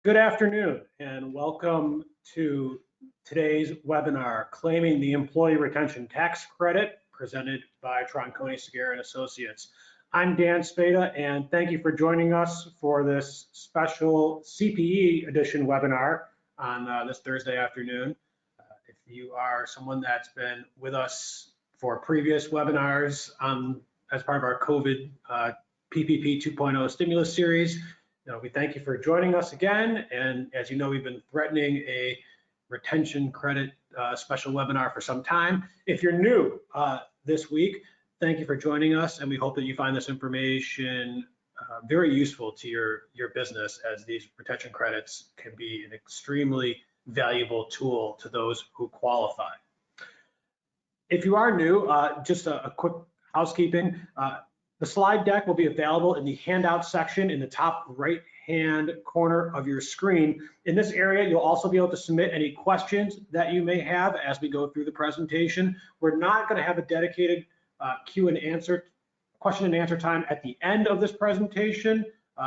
Good afternoon and welcome to today's webinar, Claiming the Employee Retention Tax Credit, presented by Tronconi, Segarra and Associates. I'm Dan Spada and thank you for joining us for this special CPE edition webinar on this Thursday afternoon. If you are someone that's been with us for previous webinars as part of our COVID PPP 2.0 stimulus series, we thank you for joining us again. And as you know, we've been threatening a retention credit special webinar for some time. If you're new this week, thank you for joining us. And we hope that you find this information very useful to your business, as these retention credits can be an extremely valuable tool to those who qualify. If you are new, just a quick housekeeping. The slide deck will be available in the handout section in the top right-hand corner of your screen. In this area, you'll also be able to submit any questions that you may have as we go through the presentation. We're not going to have a dedicated question and answer time at the end of this presentation.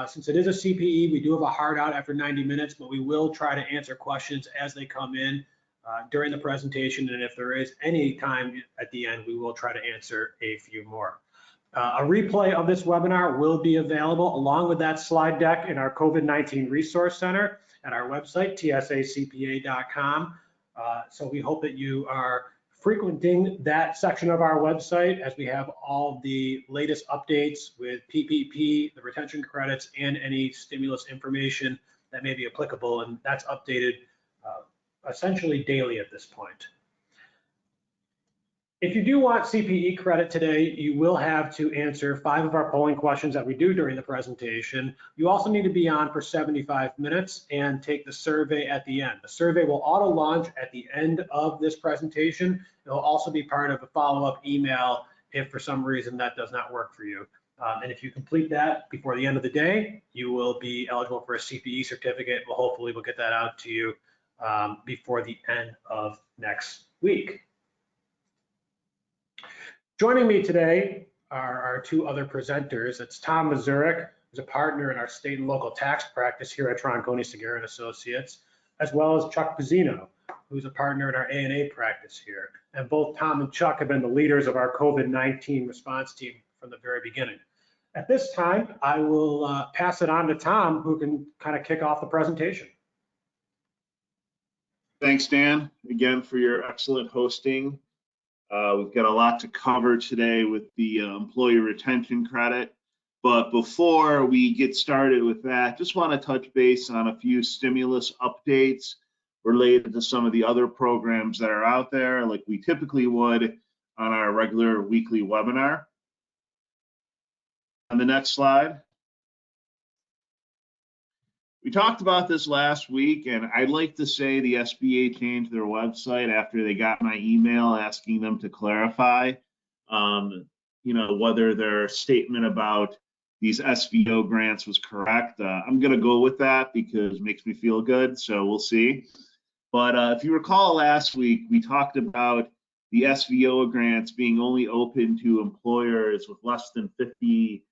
Since it is a CPE, we do have a hard out after 90 minutes, but we will try to answer questions as they come in during the presentation. And if there is any time at the end, we will try to answer a few more. A replay of this webinar will be available along with that slide deck in our COVID-19 Resource Center at our website, tsacpa.com. So we hope that you are frequenting that section of our website, as we have all the latest updates with PPP, the retention credits, and any stimulus information that may be applicable. And that's updated essentially daily at this point. If you do want CPE credit today, you will have to answer 5 of our polling questions that we do during the presentation. You also need to be on for 75 minutes and take the survey at the end. The survey will auto launch at the end of this presentation. It will also be part of a follow-up email if for some reason that does not work for you. And if you complete that before the end of the day, you will be eligible for a CPE certificate. Well, hopefully we'll get that out to you before the end of next week. Joining me today are our 2 other presenters. It's Tom Mazurek, who's a partner in our state and local tax practice here at Tronconi, Segarra and Associates, as well as Chuck Pezzino, who's a partner in our A&A practice here. And both Tom and Chuck have been the leaders of our COVID-19 response team from the very beginning. At this time, I will pass it on to Tom, who can kind of kick off the presentation. Thanks, Dan, again for your excellent hosting. We've got a lot to cover today with the employee retention credit. But before we get started with that, just want to touch base on a few stimulus updates related to some of the other programs that are out there, like we typically would on our regular weekly webinar. On the next slide. We talked about this last week, and I'd like to say the SBA changed their website after they got my email asking them to clarify, whether their statement about these SVO grants was correct. I'm going to go with that because it makes me feel good, so we'll see. But if you recall last week, we talked about the SVO grants being only open to employers with less than 50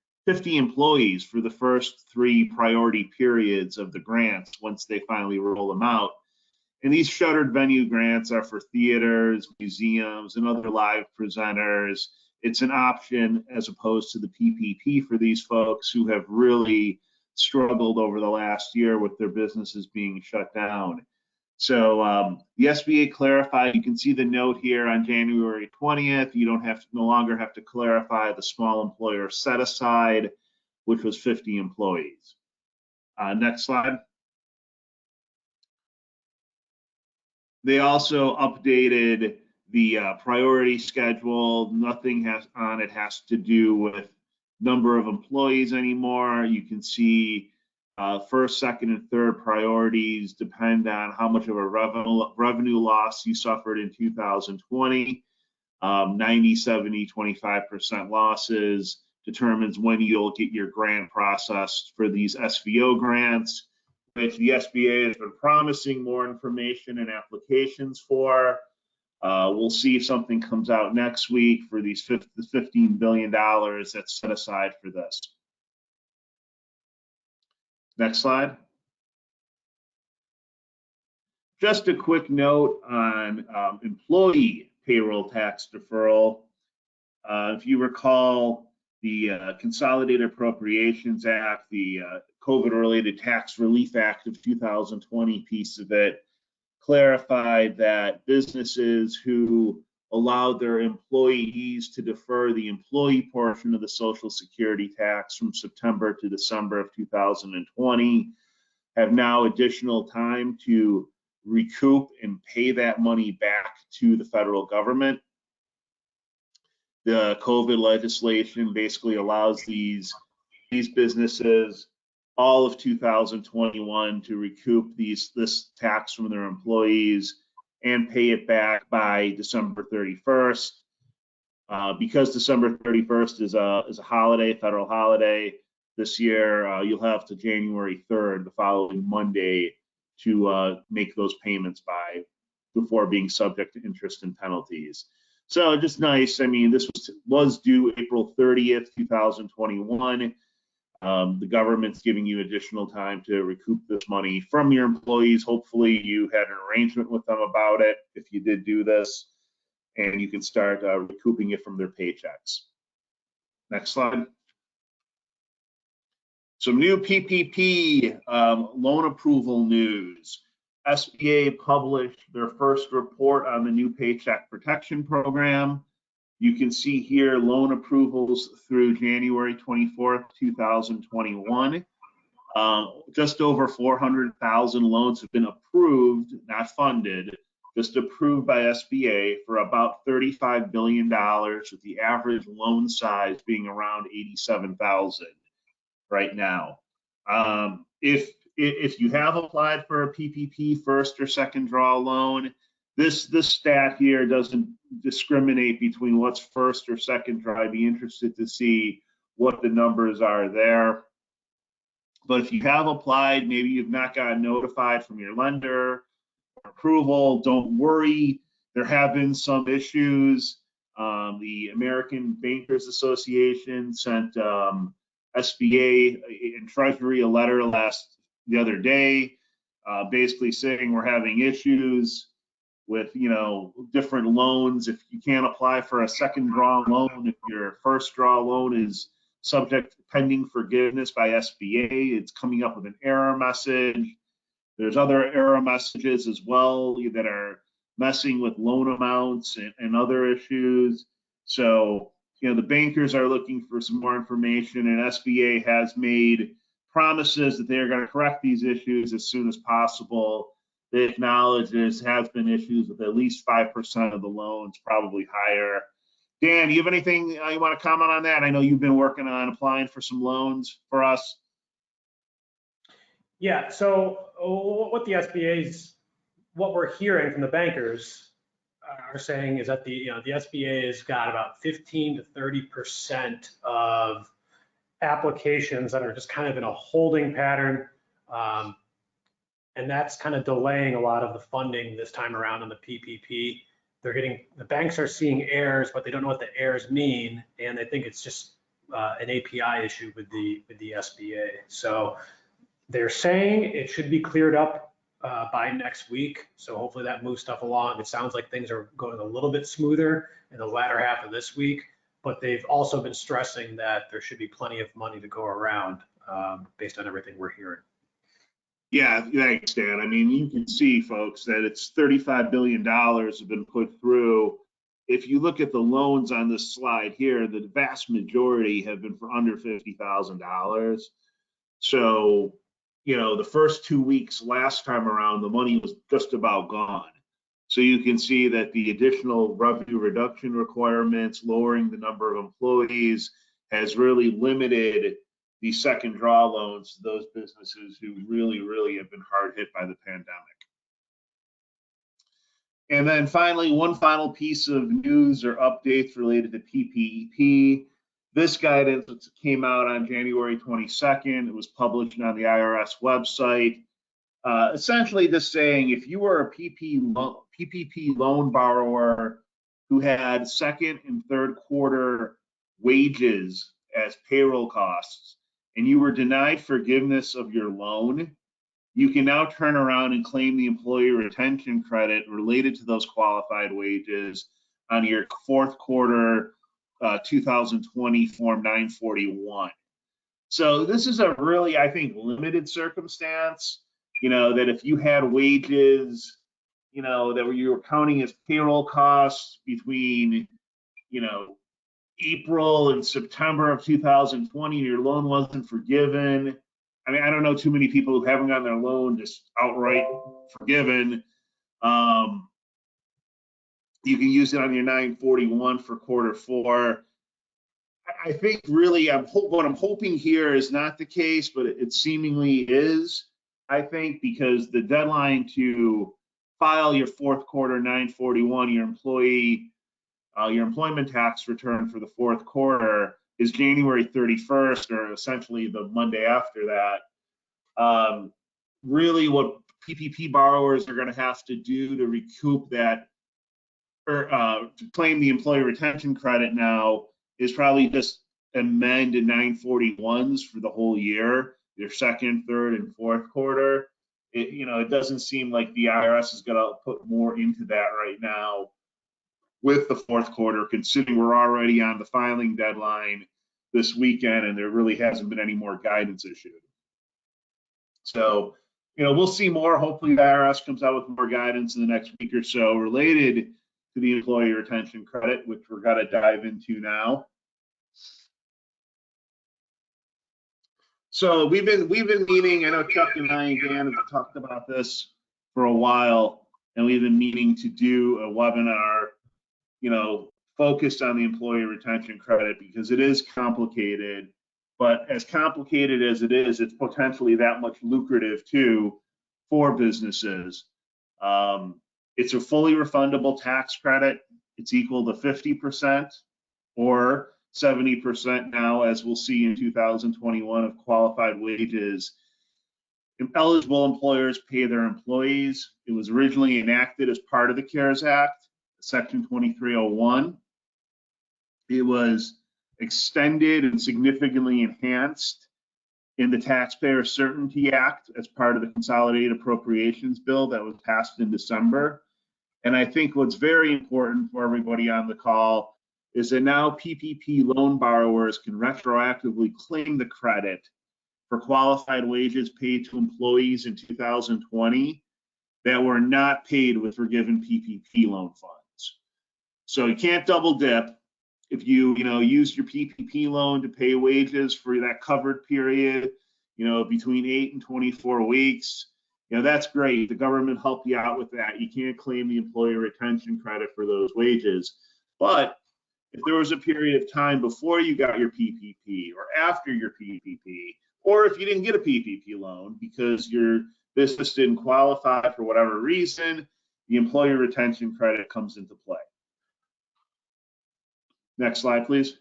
employees for the first 3 priority periods of the grants once they finally roll them out. And these shuttered venue grants are for theaters, museums, and other live presenters. It's an option as opposed to the PPP for these folks who have really struggled over the last year with their businesses being shut down. So the SBA clarified, you can see the note here on January 20th, you no longer have to clarify the small employer set aside, which was 50 employees. Next slide. They also updated the priority schedule. Nothing has to do with number of employees anymore. You can see first, second, and third priorities depend on how much of a revenue loss you suffered in 2020. 90, 70, 25% losses determines when you'll get your grant processed for these SVO grants, which the SBA has been promising more information and applications for. We'll see if something comes out next week for these $15 billion that's set aside for this. Next slide. Just a quick note on employee payroll tax deferral. If you recall, the Consolidated Appropriations Act, the COVID-related Tax Relief Act of 2020 piece of it, clarified that businesses who allowed their employees to defer the employee portion of the Social Security tax from September to December of 2020 have now additional time to recoup and pay that money back to the federal government. The COVID legislation basically allows these businesses all of 2021 to recoup this tax from their employees and pay it back by December 31st. Because December 31st is a holiday, federal holiday, this year you'll have to January 3rd, the following Monday, to make those payments by, before being subject to interest and penalties. So just nice. I mean, this was due April 30th, 2021. The government's giving you additional time to recoup this money from your employees. Hopefully you had an arrangement with them about it if you did do this, and you can start recouping it from their paychecks. Next slide. Some new PPP loan approval news. SBA published their first report on the new Paycheck Protection Program. You can see here loan approvals through January 24th, 2021. Just over 400,000 loans have been approved, not funded, just approved by SBA for about $35 billion, with the average loan size being around 87,000 right now. If you have applied for a PPP first or second draw loan, this stat here doesn't discriminate between what's first or second draw. I'd be interested to see what the numbers are there. But if you have applied, maybe you've not gotten notified from your lender approval, don't worry. There have been some issues. The American Bankers Association sent SBA and Treasury a letter the other day, basically saying we're having issues with different loans. If you can't apply for a second draw loan, if your first draw loan is subject to pending forgiveness by SBA, it's coming up with an error message. There's other error messages as well that are messing with loan amounts and other issues. So the bankers are looking for some more information, and SBA has made promises that they are going to correct these issues as soon as possible. They acknowledge there has been issues with at least 5% of the loans, probably higher. Dan, do you have anything you want to comment on that? I know you've been working on applying for some loans for us. Yeah, so what the SBA's, what we're hearing from the bankers are saying is that the SBA has got about 15 to 30% of applications that are just kind of in a holding pattern. And that's kind of delaying a lot of the funding this time around on the PPP. The banks are seeing errors, but they don't know what the errors mean. And they think it's just an API issue with the SBA. So they're saying it should be cleared up by next week. So hopefully that moves stuff along. It sounds like things are going a little bit smoother in the latter half of this week, but they've also been stressing that there should be plenty of money to go around based on everything we're hearing. Yeah, thanks, Dan. I mean, you can see, folks, that it's $35 billion have been put through. If you look at the loans on this slide here, the vast majority have been for under $50,000. So, the first 2 weeks last time around, the money was just about gone. So you can see that the additional revenue reduction requirements, lowering the number of employees, has really limited the second draw loans to those businesses who really, really have been hard hit by the pandemic. And then finally, one final piece of news or updates related to PPP. This guidance came out on January 22nd. It was published on the IRS website. Essentially just saying if you were a PPP loan borrower who had second and third quarter wages as payroll costs, and you were denied forgiveness of your loan, you can now turn around and claim the employee retention credit related to those qualified wages on your fourth quarter 2020 Form 941. So this is a really, I think, limited circumstance, that if you had wages, that you were counting as payroll costs between, April and September of 2020, your loan wasn't forgiven. I mean, I don't know too many people who haven't gotten their loan just outright forgiven. You can use it on your 941 for quarter four. I think really what I'm hoping here is not the case, but it seemingly is, I think, because the deadline to file your fourth quarter 941, your employment tax return for the fourth quarter is January 31st, or essentially the Monday after that. Really what PPP borrowers are going to have to do to recoup that, or to claim the employee retention credit now, is probably just amend 941s for the whole year, your second, third, and fourth quarter. It doesn't seem like the IRS is going to put more into that right now with the fourth quarter, considering we're already on the filing deadline this weekend and there really hasn't been any more guidance issued. So, we'll see more. Hopefully the IRS comes out with more guidance in the next week or so related to the employee retention credit, which we're going to dive into now. So we've been meeting, I know Chuck and I and Dan have talked about this for a while, and we've been meaning to do a webinar, focused on the employee retention credit, because it is complicated, but as complicated as it is, it's potentially that much lucrative too for businesses. It's a fully refundable tax credit. It's equal to 50% or 70% now, as we'll see in 2021, of qualified wages eligible employers pay their employees. It was originally enacted as part of the CARES Act, Section 2301. It was extended and significantly enhanced in the Taxpayer Certainty Act as part of the Consolidated Appropriations Bill that was passed in December. And I think what's very important for everybody on the call is that now PPP loan borrowers can retroactively claim the credit for qualified wages paid to employees in 2020 that were not paid with forgiven PPP loan funds. So you can't double dip. If you use your PPP loan to pay wages for that covered period, between 8 and 24 weeks, that's great. The government helped you out with that. You can't claim the employee retention credit for those wages. But if there was a period of time before you got your PPP or after your PPP, or if you didn't get a PPP loan because your business didn't qualify for whatever reason, the employee retention credit comes into play. Next slide, please.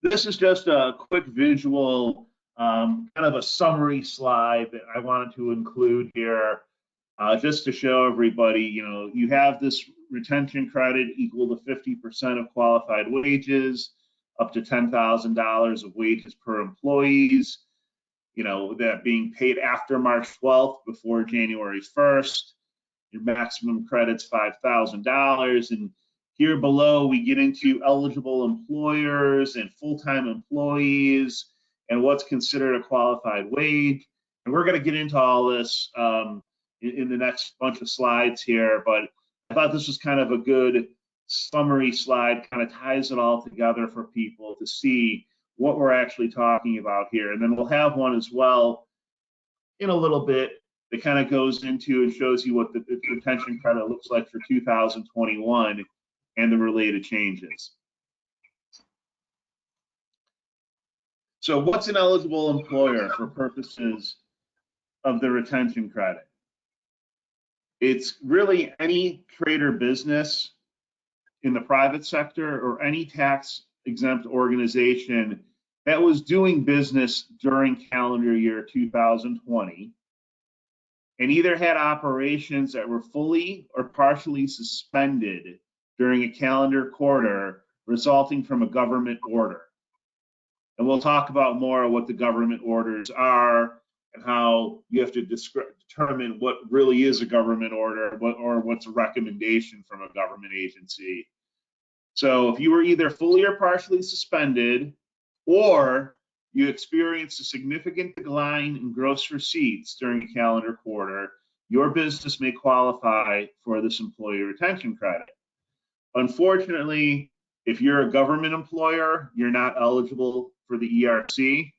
This is just a quick visual, kind of a summary slide that I wanted to include here, just to show everybody, you have this retention credit equal to 50% of qualified wages, up to $10,000 of wages per employees, that being paid after March 12th, before January 1st. Your maximum credit's $5,000. And here below, we get into eligible employers and full-time employees and what's considered a qualified wage. And we're going to get into all this in the next bunch of slides here, but I thought this was kind of a good summary slide, kind of ties it all together for people to see what we're actually talking about here. And then we'll have one as well in a little bit that kind of goes into and shows you what the retention credit looks like for 2021 and the related changes. So what's an eligible employer for purposes of the retention credit? It's really any trade or business in the private sector or any tax exempt organization that was doing business during calendar year 2020 and either had operations that were fully or partially suspended during a calendar quarter resulting from a government order. And we'll talk about more what the government orders are and how you have to determine what really is a government order or what's a recommendation from a government agency. So if you were either fully or partially suspended, or you experienced a significant decline in gross receipts during a calendar quarter, your business may qualify for this employee retention credit. Unfortunately, if you're a government employer, you're not eligible for the ERC.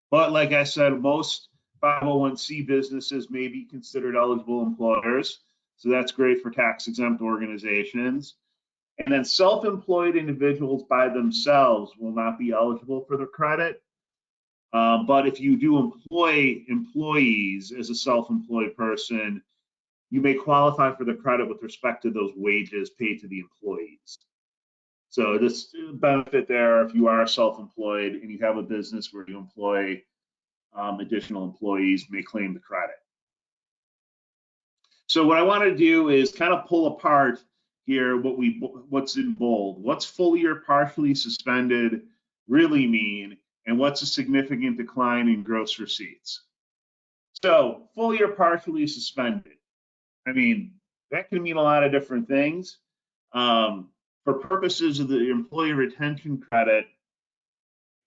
But like I said, most 501c businesses may be considered eligible employers. So that's great for tax-exempt organizations. And then self-employed individuals by themselves will not be eligible for the credit. But if you do employ employees as a self-employed person, you may qualify for the credit with respect to those wages paid to the employees. So this benefit there, if you are self-employed and you have a business where you employ additional employees, may claim the credit. So what I want to do is kind of pull apart here what's in bold. What's fully or partially suspended really mean, and what's a significant decline in gross receipts? So fully or partially suspended. I mean, that can mean a lot of different things. For purposes of the employee retention credit,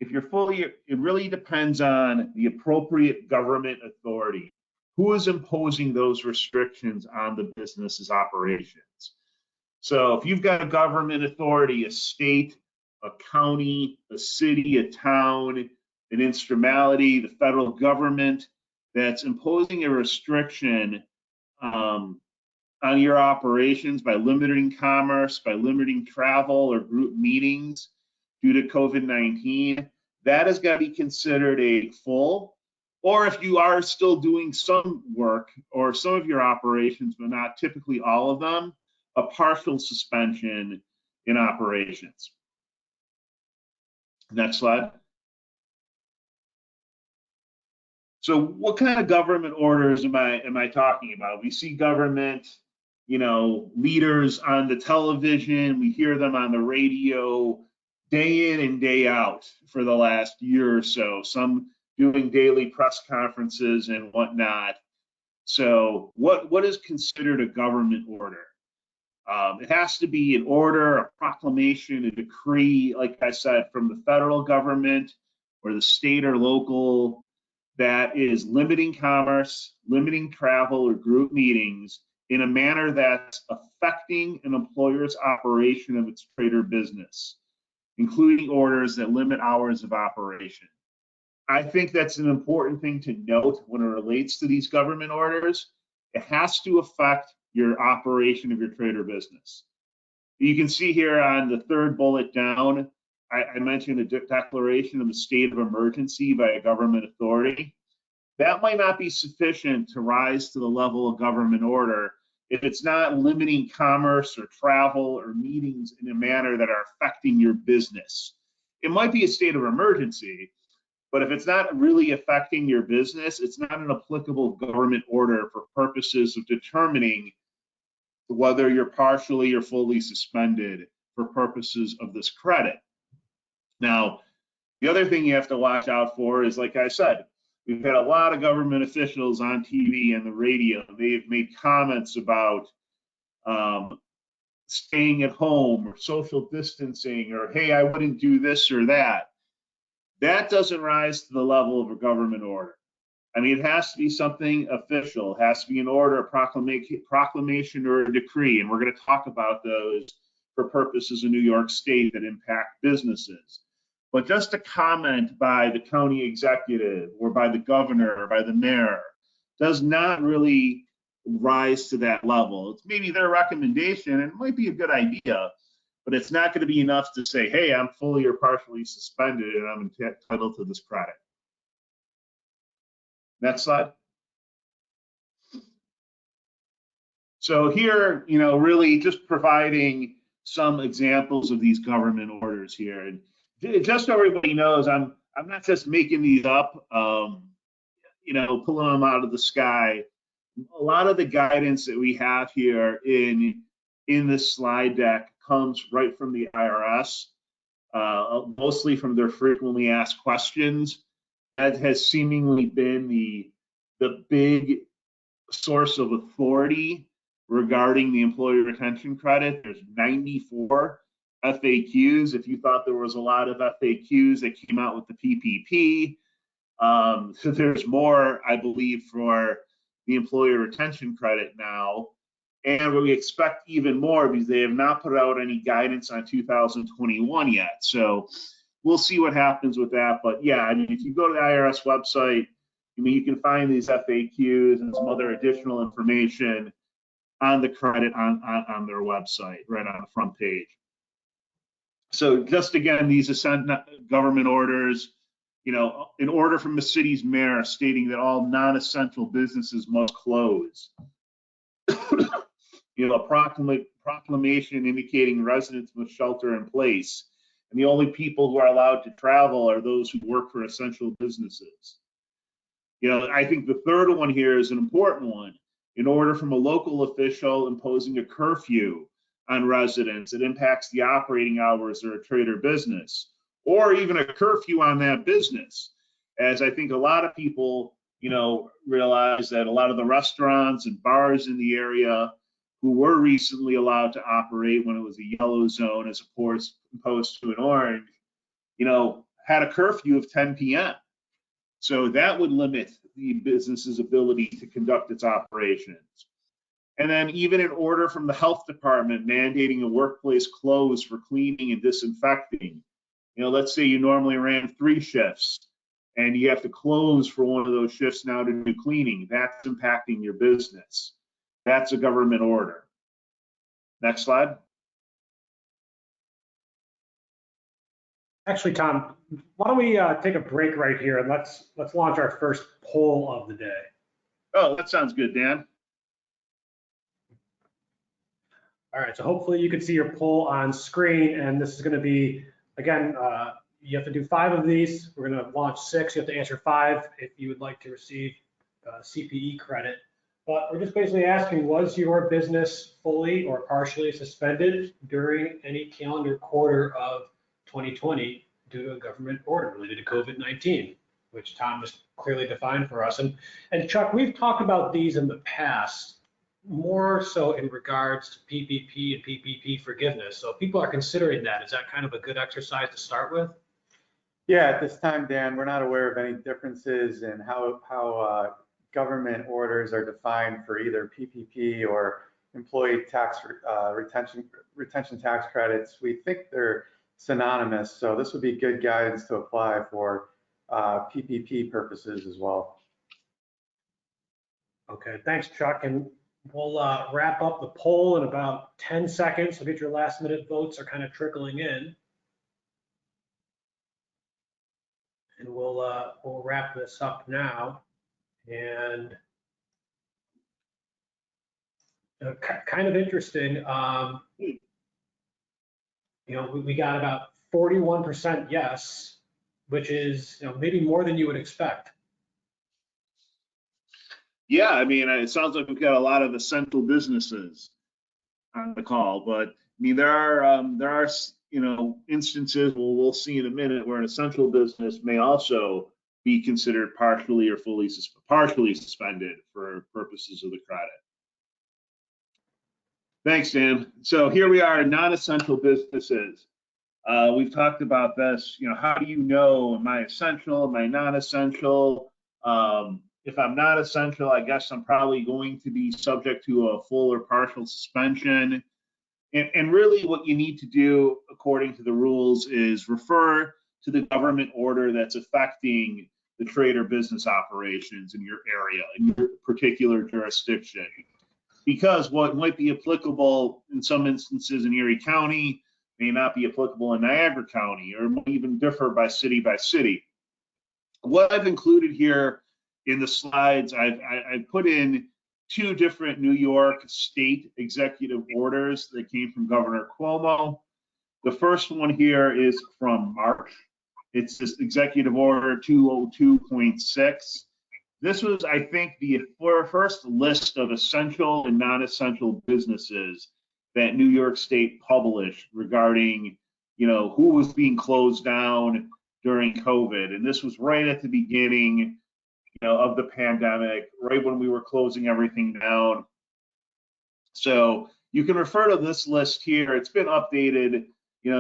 if you're fully, it really depends on the appropriate government authority. Who is imposing those restrictions on the business's operations? So if you've got a government authority, a state, a county, a city, a town, an instrumentality, the federal government that's imposing a restriction on your operations by limiting commerce, by limiting travel or group meetings due to COVID-19, that has got to be considered a full, or if you are still doing some work or some of your operations, but not typically all of them, a partial suspension in operations. Next slide. So what kind of government orders am I talking about? We see government, leaders on the television. We hear them on the radio day in and day out for the last year or so, some doing daily press conferences and whatnot. So what is considered a government order? It has to be an order, a proclamation, a decree, like I said, from the federal government or the state or local, that is limiting commerce, limiting travel or group meetings in a manner that's affecting an employer's operation of its trade or business, including orders that limit hours of operation. I think that's an important thing to note when it relates to these government orders. It has to affect your operation of your trade or business. You can see here on the third bullet down, I mentioned a declaration of a state of emergency by a government authority. That might not be sufficient to rise to the level of government order if it's not limiting commerce or travel or meetings in a manner that are affecting your business. It might be a state of emergency, but if it's not really affecting your business, it's not an applicable government order for purposes of determining whether you're partially or fully suspended for purposes of this credit. Now, the other thing you have to watch out for is, like I said, we've had a lot of government officials on TV and the radio. They've made comments about staying at home or social distancing or, hey, I wouldn't do this or that. That doesn't rise to the level of a government order. I mean, it has to be something official. It has to be an order, a proclamation, or a decree. And we're going to talk about those for purposes of New York State that impact businesses. But just a comment by the county executive or by the governor or by the mayor does not really rise to that level. It's maybe their recommendation, and it might be a good idea, but it's not going to be enough to say, hey, I'm fully or partially suspended and I'm entitled to this credit. Next slide. So here, really just providing some examples of these government orders here. And just so everybody knows, I'm not just making these up, pulling them out of the sky. A lot of the guidance that we have here in this slide deck comes right from the IRS. mostly from their frequently asked questions. That has seemingly been the big source of authority regarding the employee retention credit. There's 94 FAQs. If you thought there was a lot of FAQs that came out with the PPP, so there's more, I believe, for the employee retention credit now. And we expect even more because they have not put out any guidance on 2021 yet. So we'll see what happens with that. But yeah, I mean, if you go to the IRS website, I mean, you can find these FAQs and some other additional information on the credit on their website, right on the front page. So just again, these government orders, you know, an order from the city's mayor stating that all non-essential businesses must close. You know, a proclamation indicating residents must shelter in place. And the only people who are allowed to travel are those who work for essential businesses. You know, I think the third one here is an important one. An order from a local official imposing a curfew on residents that impacts the operating hours of a trade or business, or even a curfew on that business. As I think a lot of people, you know, realize that a lot of the restaurants and bars in the area who were recently allowed to operate when it was a yellow zone as opposed to an orange, you know, had a curfew of 10 p.m. So that would limit the business's ability to conduct its operations. And then even an order from the health department mandating a workplace close for cleaning and disinfecting. You know, let's say you normally ran 3 shifts and you have to close for one of those shifts now to do cleaning. That's impacting your business. That's a government order. Next slide. Actually, Tom, why don't we take a break right here and let's launch our first poll of the day. Oh, that sounds good, Dan. All right, so hopefully you can see your poll on screen, and this is going to be, again, you have to do 5 of these. We're going to launch 6. You have to answer 5 if you would like to receive CPE credit. But we're just basically asking, was your business fully or partially suspended during any calendar quarter of 2020 due to a government order related to COVID-19, which Tom just clearly defined for us. And Chuck, we've talked about these in the past, more so in regards to PPP and PPP forgiveness. So if people are considering that, is that kind of a good exercise to start with? Yeah, at this time, Dan, we're not aware of any differences in how government orders are defined for either PPP or employee tax retention tax credits. We think they're synonymous, so this would be good guidance to apply for PPP purposes as well. Okay, thanks, Chuck. And we'll wrap up the poll in about 10 seconds. So get your last minute votes are kind of trickling in. And we'll wrap this up now. And kind of interesting, you know, we got about 41% yes, which is, you know, maybe more than you would expect. Yeah, I mean, it sounds like we've got a lot of essential businesses on the call, but I mean, there are you know, instances, well, we'll see in a minute, where an essential business may also be considered partially or partially suspended for purposes of the credit. Thanks, Dan. So here we are, non-essential businesses. We've talked about this. You know, how do you know, am I essential? Am I non-essential? If I'm not essential, I guess I'm probably going to be subject to a full or partial suspension. And really what you need to do, according to the rules, is refer to the government order that's affecting the trade or business operations in your area, in your particular jurisdiction. Because what might be applicable in some instances in Erie County may not be applicable in Niagara County, or might even differ by city by city. What I've included here in the slides, I've put in 2 different New York state executive orders that came from Governor Cuomo. The first one here is from March. It's this Executive Order 202.6. This was, I think, the first list of essential and non-essential businesses that New York State published regarding who was being closed down during COVID. And this was right at the beginning, of the pandemic, right when we were closing everything down. So you can refer to this list here. It's been updated,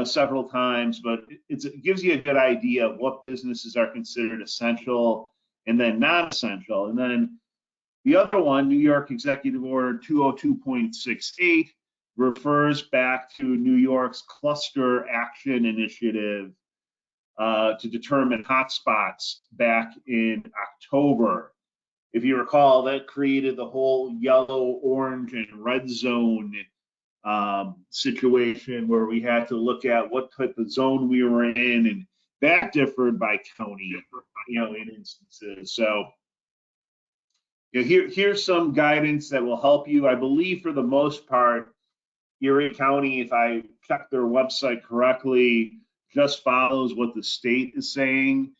several times, but it gives you a good idea of what businesses are considered essential and then non-essential. And then the other one, New York Executive Order 202.68, refers back to New York's Cluster Action Initiative to determine hotspots back in October. If you recall, that created the whole yellow, orange, and red zone situation where we had to look at what type of zone we were in, and that differed by county, in instances. So here's some guidance that will help you. I believe for the most part, Erie County, if I check their website correctly, just follows what the state is saying,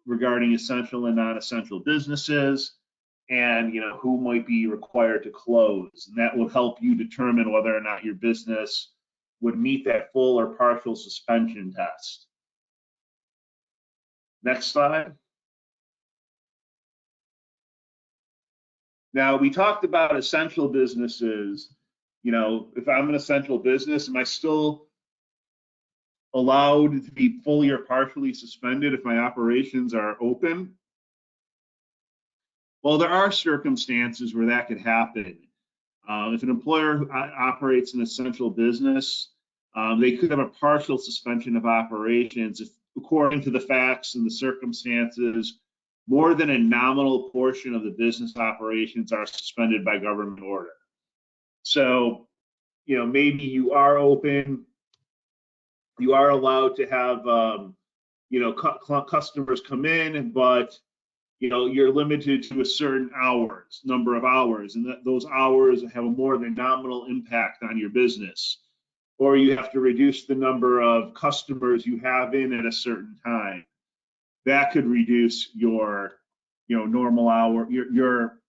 regarding essential and non-essential businesses, and who might be required to close. And that will help you determine whether or not your business would meet that full or partial suspension test. Next slide. Now, we talked about essential businesses. If I'm an essential business, am I still allowed to be fully or partially suspended if my operations are open? Well, there are circumstances where that could happen. If an employer operates an essential business, they could have a partial suspension of operations if, according to the facts and the circumstances, more than a nominal portion of the business operations are suspended by government order. So, maybe you are open, you are allowed to have, customers come in, but you're limited to a certain number of hours, and those hours have a more than nominal impact on your business. Or you have to reduce the number of customers you have in at a certain time. That could reduce your, normal hour, your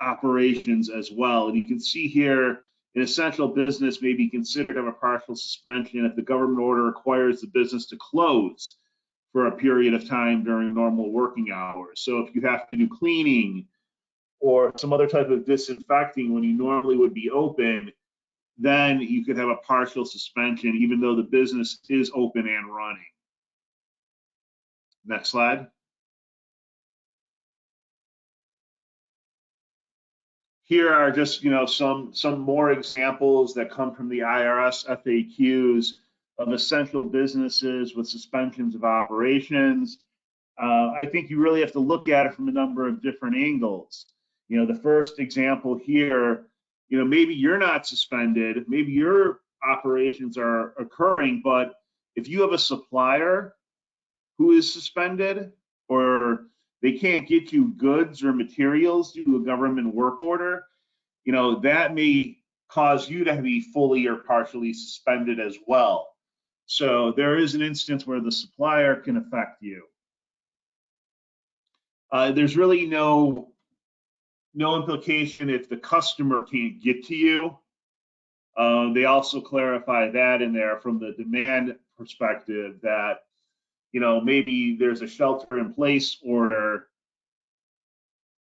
operations as well. And you can see here, an essential business may be considered of a partial suspension if the government order requires the business to close for a period of time during normal working hours. So if you have to do cleaning or some other type of disinfecting when you normally would be open, then you could have a partial suspension even though the business is open and running. Next slide. Here are just, some more examples that come from the IRS FAQs of essential businesses with suspensions of operations. I think you really have to look at it from a number of different angles. The first example here, maybe you're not suspended, maybe your operations are occurring, but if you have a supplier who is suspended, or they can't get you goods or materials due to a government work order, that may cause you to be fully or partially suspended as well. So there is an instance where the supplier can affect you. There's really no implication if the customer can't get to you. They also clarify that in there from the demand perspective that, maybe there's a shelter-in-place order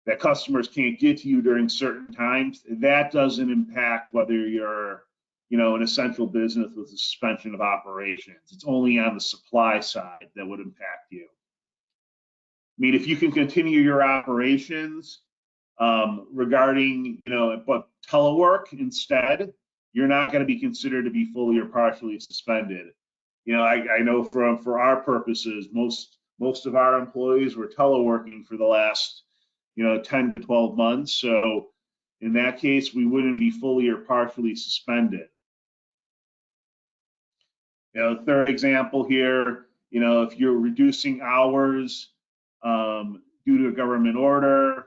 that customers can't get to you during certain times. That doesn't impact whether you're, an essential business with a suspension of operations. It's only on the supply side that would impact you. I mean, if you can continue your operations regarding, but telework instead, you're not going to be considered to be fully or partially suspended. I know for our purposes, most of our employees were teleworking for the last, 10 to 12 months. So in that case, we wouldn't be fully or partially suspended. Third example here, if you're reducing hours due to a government order,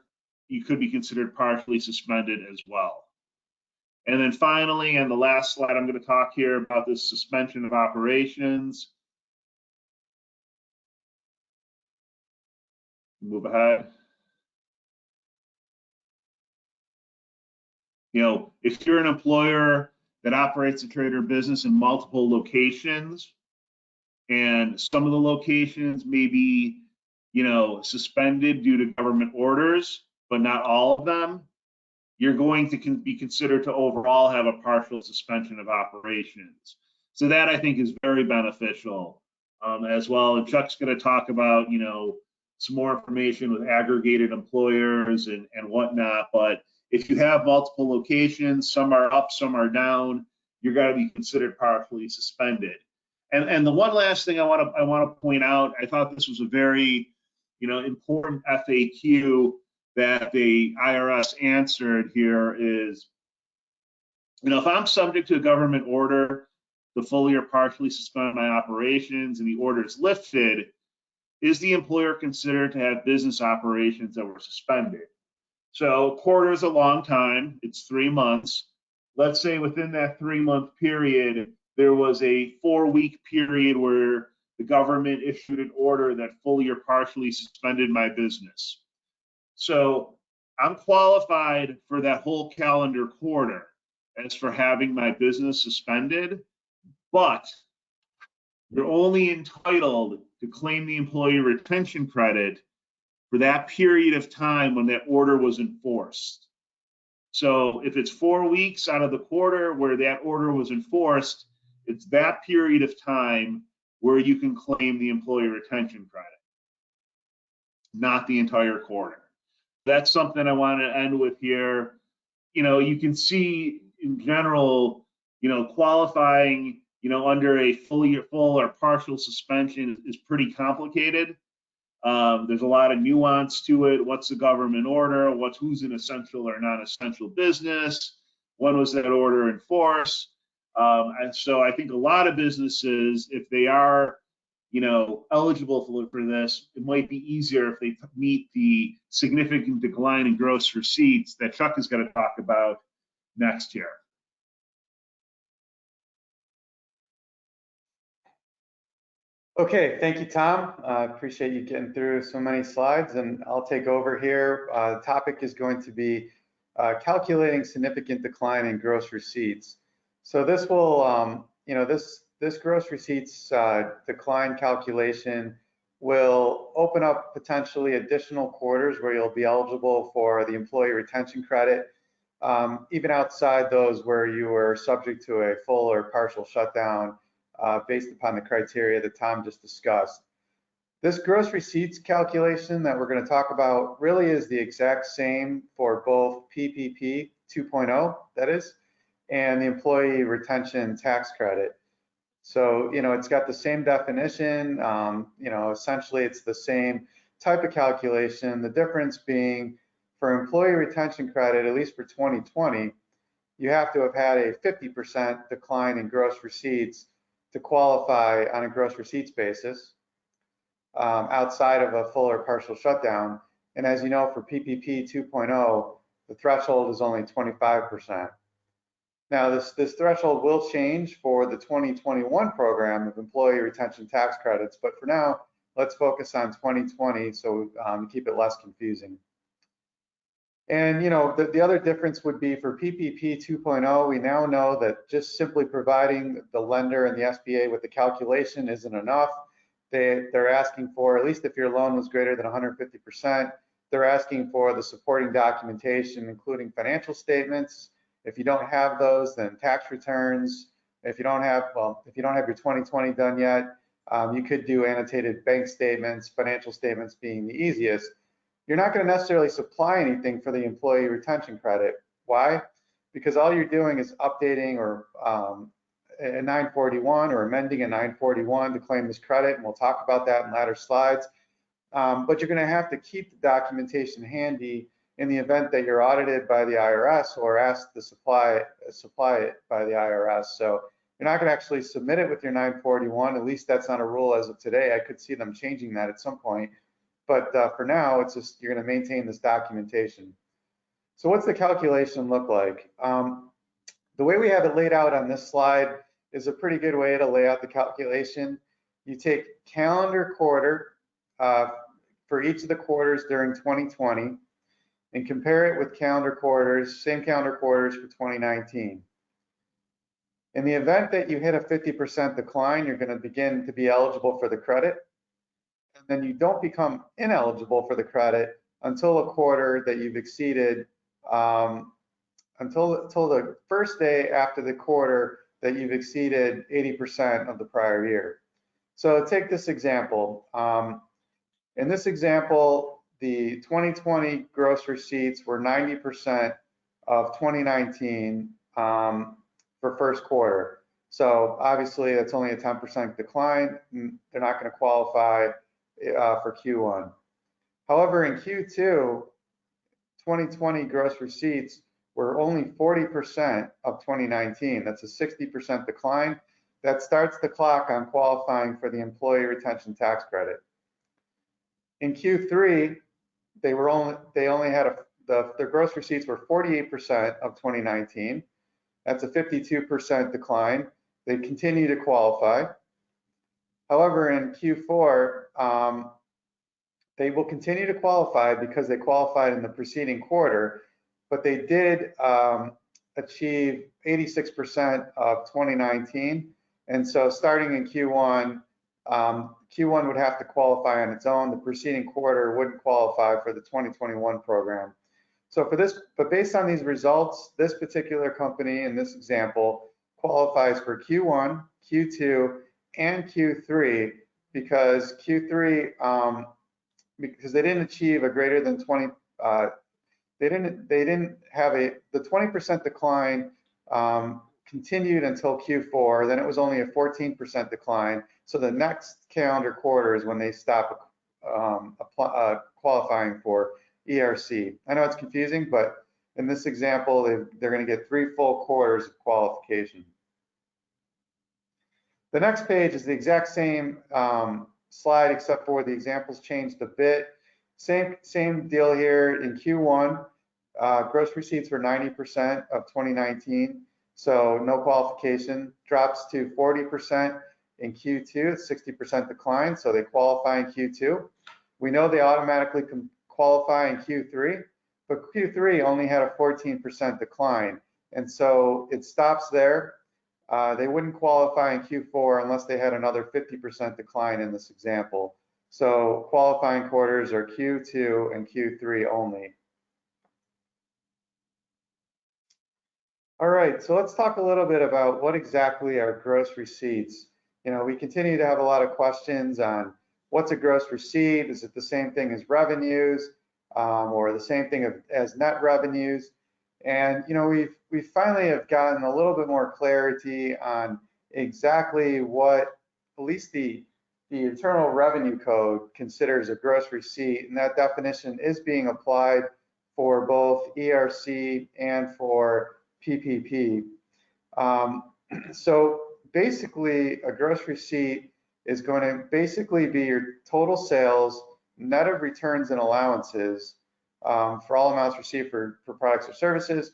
you could be considered partially suspended as well. And then finally, and the last slide, I'm going to talk here about this suspension of operations. Move ahead. If you're an employer that operates a trade or business in multiple locations, and some of the locations may be, suspended due to government orders, but not all of them, you're going to be considered to overall have a partial suspension of operations. So that I think is very beneficial as well. And Chuck's going to talk about, some more information with aggregated employers and whatnot. But if you have multiple locations, some are up, some are down, you're going to be considered partially suspended. And the one last thing I want to point out, I thought this was a very, important FAQ that the IRS answered here is, if I'm subject to a government order to fully or partially suspend my operations and the order is lifted, is the employer considered to have business operations that were suspended? So a quarter is a long time, it's 3 months. Let's say within that 3-month period, there was a 4-week period where the government issued an order that fully or partially suspended my business. So I'm qualified for that whole calendar quarter as for having my business suspended, but you're only entitled to claim the employee retention credit for that period of time when that order was enforced. So if it's 4 weeks out of the quarter where that order was enforced, it's that period of time where you can claim the employee retention credit, not the entire quarter. That's something I want to end with here. You can see in general, qualifying, under a full or partial suspension is pretty complicated. There's a lot of nuance to it. What's the government order? Who's an essential or non-essential business? When was that order enforced? And so I think a lot of businesses, if they are, eligible for this, it might be easier if they meet the significant decline in gross receipts that Chuck is going to talk about next year. Okay, thank you, Tom. I appreciate you getting through so many slides, and I'll take over here. The topic is going to be calculating significant decline in gross receipts. So this will, this gross receipts decline calculation will open up potentially additional quarters where you'll be eligible for the employee retention credit, even outside those where you were subject to a full or partial shutdown based upon the criteria that Tom just discussed. This gross receipts calculation that we're going to talk about really is the exact same for both PPP 2.0, that is, and the employee retention tax credit. So, it's got the same definition, essentially it's the same type of calculation. The difference being for employee retention credit, at least for 2020, you have to have had a 50% decline in gross receipts to qualify on a gross receipts basis outside of a full or partial shutdown. And as you know, for PPP 2.0, the threshold is only 25%. Now, this threshold will change for the 2021 program of employee retention tax credits, but for now, let's focus on 2020 so keep it less confusing. And the other difference would be for PPP 2.0, we now know that just simply providing the lender and the SBA with the calculation isn't enough. They're asking for, at least if your loan was greater than 150%, they're asking for the supporting documentation, including financial statements. If you don't have those, then tax returns. If you don't have your 2020 done yet, you could do annotated bank statements, financial statements being the easiest. You're not going to necessarily supply anything for the employee retention credit. Why? Because all you're doing is updating or a 941 or amending a 941 to claim this credit, and we'll talk about that in later slides. But you're going to have to keep the documentation handy in the event that you're audited by the IRS or asked to supply it by the IRS. So you're not going to actually submit it with your 941. At least that's not a rule as of today. I could see them changing that at some point. But for now, it's just you're going to maintain this documentation. So what's the calculation look like? The way we have it laid out on this slide is a pretty good way to lay out the calculation. You take calendar quarter for each of the quarters during 2020 and compare it with calendar quarters, same calendar quarters for 2019. In the event that you hit a 50% decline, you're going to begin to be eligible for the credit. And then you don't become ineligible for the credit until a quarter that you've exceeded, until the first day after the quarter that you've exceeded 80% of the prior year. So take this example. In this example, the 2020 gross receipts were 90% of 2019 for first quarter. So obviously that's only a 10% decline. They're not going to qualify for Q1. However, in Q2, 2020 gross receipts were only 40% of 2019. That's a 60% decline. That starts the clock on qualifying for the employee retention tax credit. In Q3, their gross receipts were 48% of 2019. That's a 52% decline. They continue to qualify. However, in Q4, they will continue to qualify because they qualified in the preceding quarter, but they did achieve 86% of 2019. And so starting in Q1, Q1 would have to qualify on its own. The preceding quarter wouldn't qualify for the 2021 program. So for this, but based on these results, this particular company in this example qualifies for Q1, Q2, and Q3 because Q3, because they didn't achieve a greater than 20, they didn't have the 20% decline continued until Q4, then it was only a 14% decline. So the next calendar quarter is when they stop qualifying for ERC. I know it's confusing, but in this example, they're going to get 3 full quarters of qualification. The next page is the exact same slide, except for the examples changed a bit. Same deal here in Q1. Gross receipts were 90% of 2019, so no qualification. Drops to 40% in Q2, 60% decline, so they qualify in Q2. We know they automatically qualify in Q3, but Q3 only had a 14% decline, and so it stops there. They wouldn't qualify in Q4 unless they had another 50% decline in this example. So qualifying quarters are Q2 and Q3 only. All right, so let's talk a little bit about what exactly are gross receipts. You know, we continue to have a lot of questions on what's a gross receipt. Is it the same thing as revenues or the same thing as net revenues? And you know, we finally have gotten a little bit more clarity on exactly what at least the Internal Revenue Code considers a gross receipt, and that definition is being applied for both ERC and for PPP. So basically, a gross receipt is going to basically be your total sales net of returns and allowances for all amounts received for products or services,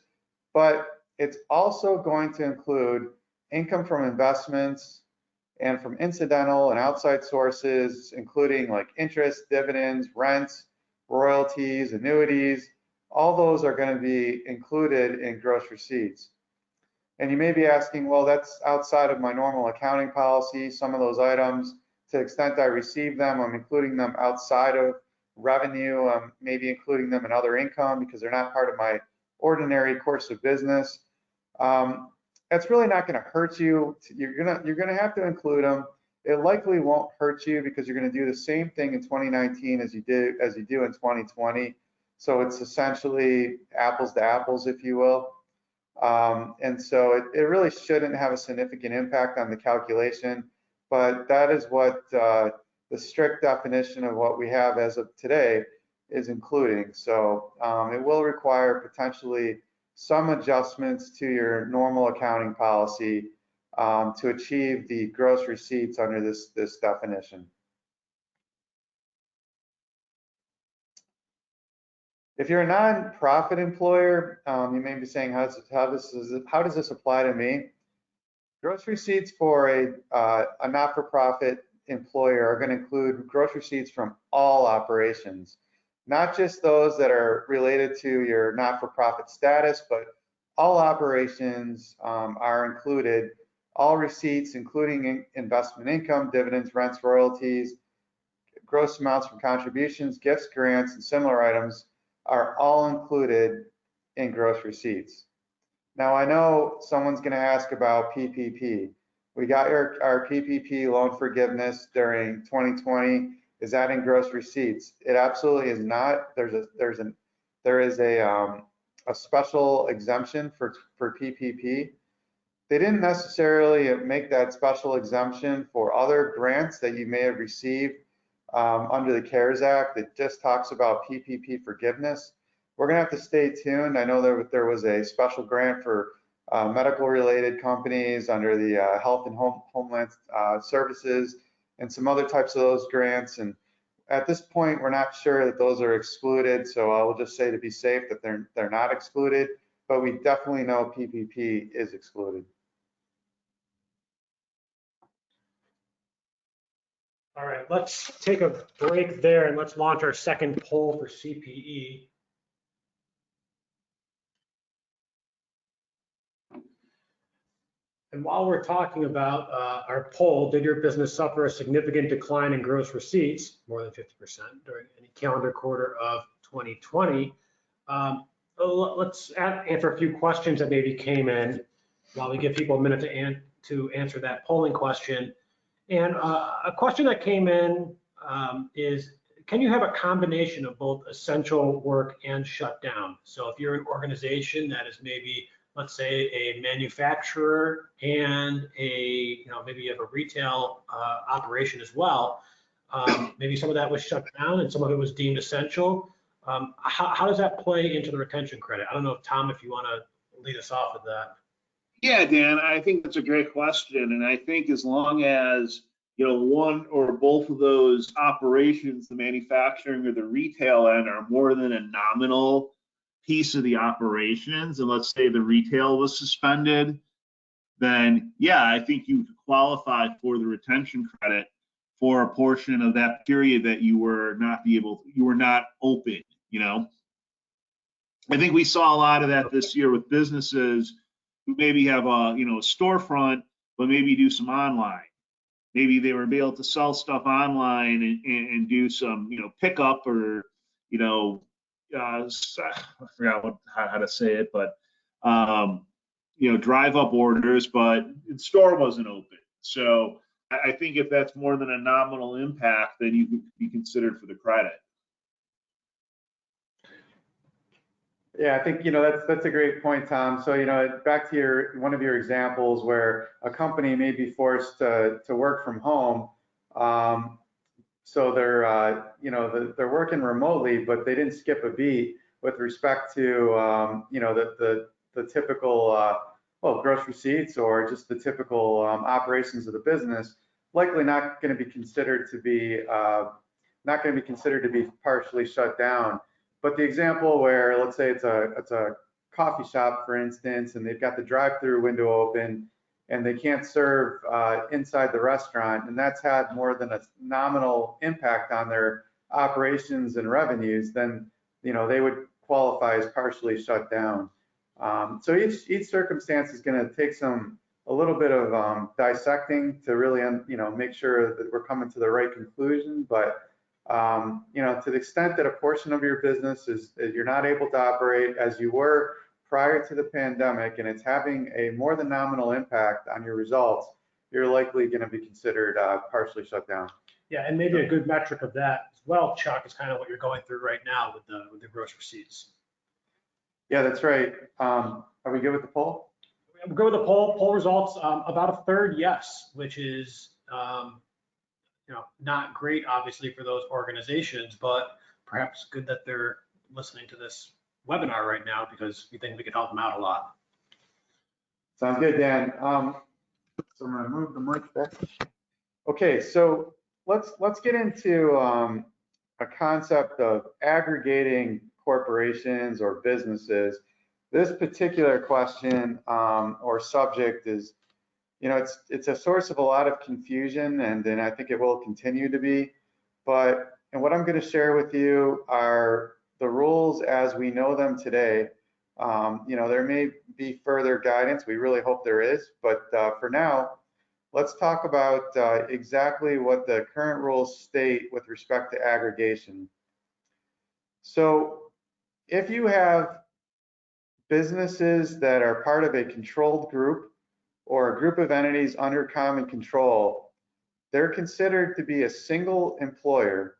but it's also going to include income from investments and from incidental and outside sources, including like interest, dividends, rents, royalties, annuities. All those are going to be included in gross receipts. And you may be asking, well, that's outside of my normal accounting policy. Some of those items, to the extent I receive them, I'm including them outside of revenue. I'm maybe including them in other income because they're not part of my ordinary course of business. That's really not going to hurt you. You're gonna have to include them. It likely won't hurt you because you're going to do the same thing in 2019 as you do in 2020. So it's essentially apples to apples, if you will. And so it really shouldn't have a significant impact on the calculation, but that is what the strict definition of what we have as of today is including. So it will require potentially some adjustments to your normal accounting policy to achieve the gross receipts under this definition. If you're a nonprofit employer, you may be saying, how does this apply to me? Gross receipts for a not-for-profit employer are going to include gross receipts from all operations, not just those that are related to your not-for-profit status, but all operations are included all receipts, including investment income, dividends, rents, royalties, gross amounts from contributions, gifts, grants, and similar items are all included in gross receipts. Now, I know someone's going to ask about PPP. We got our PPP loan forgiveness during 2020. Is that in gross receipts? It absolutely is not. There is a special exemption for PPP. They didn't necessarily make that special exemption for other grants that you may have received under the CARES Act. It just talks about PPP forgiveness. We're going to have to stay tuned. I know there was a special grant for medical related companies under the Health and Homeland Services and some other types of those grants. And at this point, we're not sure that those are excluded. So I will just say to be safe that they're not excluded, but we definitely know PPP is excluded. All right, let's take a break there and let's launch our second poll for CPE. And while we're talking about our poll, did your business suffer a significant decline in gross receipts, more than 50% during any calendar quarter of 2020? Let's answer a few questions that maybe came in while we give people a minute to answer that polling question. And a question that came in is, can you have a combination of both essential work and shutdown? So if you're an organization that is maybe, let's say, a manufacturer and maybe you have a retail operation as well, maybe some of that was shut down and some of it was deemed essential. How does that play into the retention credit? I don't know if Tom, if you want to lead us off with that. Yeah, Dan, I think that's a great question. And I think as long as, one or both of those operations, the manufacturing or the retail end, are more than a nominal piece of the operations, and let's say the retail was suspended, then yeah, I think you qualify for the retention credit for a portion of that period that you were not open, I think we saw a lot of that this year with businesses who maybe have a storefront, but maybe do some online. Maybe they were able to sell stuff online and do some pickup or I forgot how to say it, but drive up orders, but the store wasn't open. So I think if that's more than a nominal impact, then you could be considered for the credit. Yeah, I think that's a great point, Tom. So back to one of your examples where a company may be forced to work from home. So they're working remotely, but they didn't skip a beat with respect to the typical gross receipts or just the typical operations of the business. Likely not going to be considered to be partially shut down. But the example where, let's say it's a coffee shop, for instance, and they've got the drive-through window open and they can't serve inside the restaurant, and that's had more than a nominal impact on their operations and revenues, then they would qualify as partially shut down. So each circumstance is going to take a little bit of dissecting to really make sure that we're coming to the right conclusion. But to the extent that a portion of your business is you're not able to operate as you were prior to the pandemic, and it's having a more than nominal impact on your results, you're likely going to be considered partially shut down. Yeah, and maybe a good metric of that as well, Chuck, is kind of what you're going through right now with the gross receipts. Yeah, that's right. Are we good with the poll? We'll go with the poll. Poll results, about a third yes, which is not great, obviously, for those organizations, but perhaps good that they're listening to this webinar right now because we think we could help them out a lot. Sounds good, Dan. So I'm going to move the mic back. Okay, so let's get into a concept of aggregating corporations or businesses. This particular question or subject is, it's a source of a lot of confusion, and I think it will continue to be. And what I'm going to share with you are the rules as we know them today There may be further guidance. We really hope there is, but for now, let's talk about exactly what the current rules state with respect to aggregation. So if you have businesses that are part of a controlled group or a group of entities under common control, they're considered to be a single employer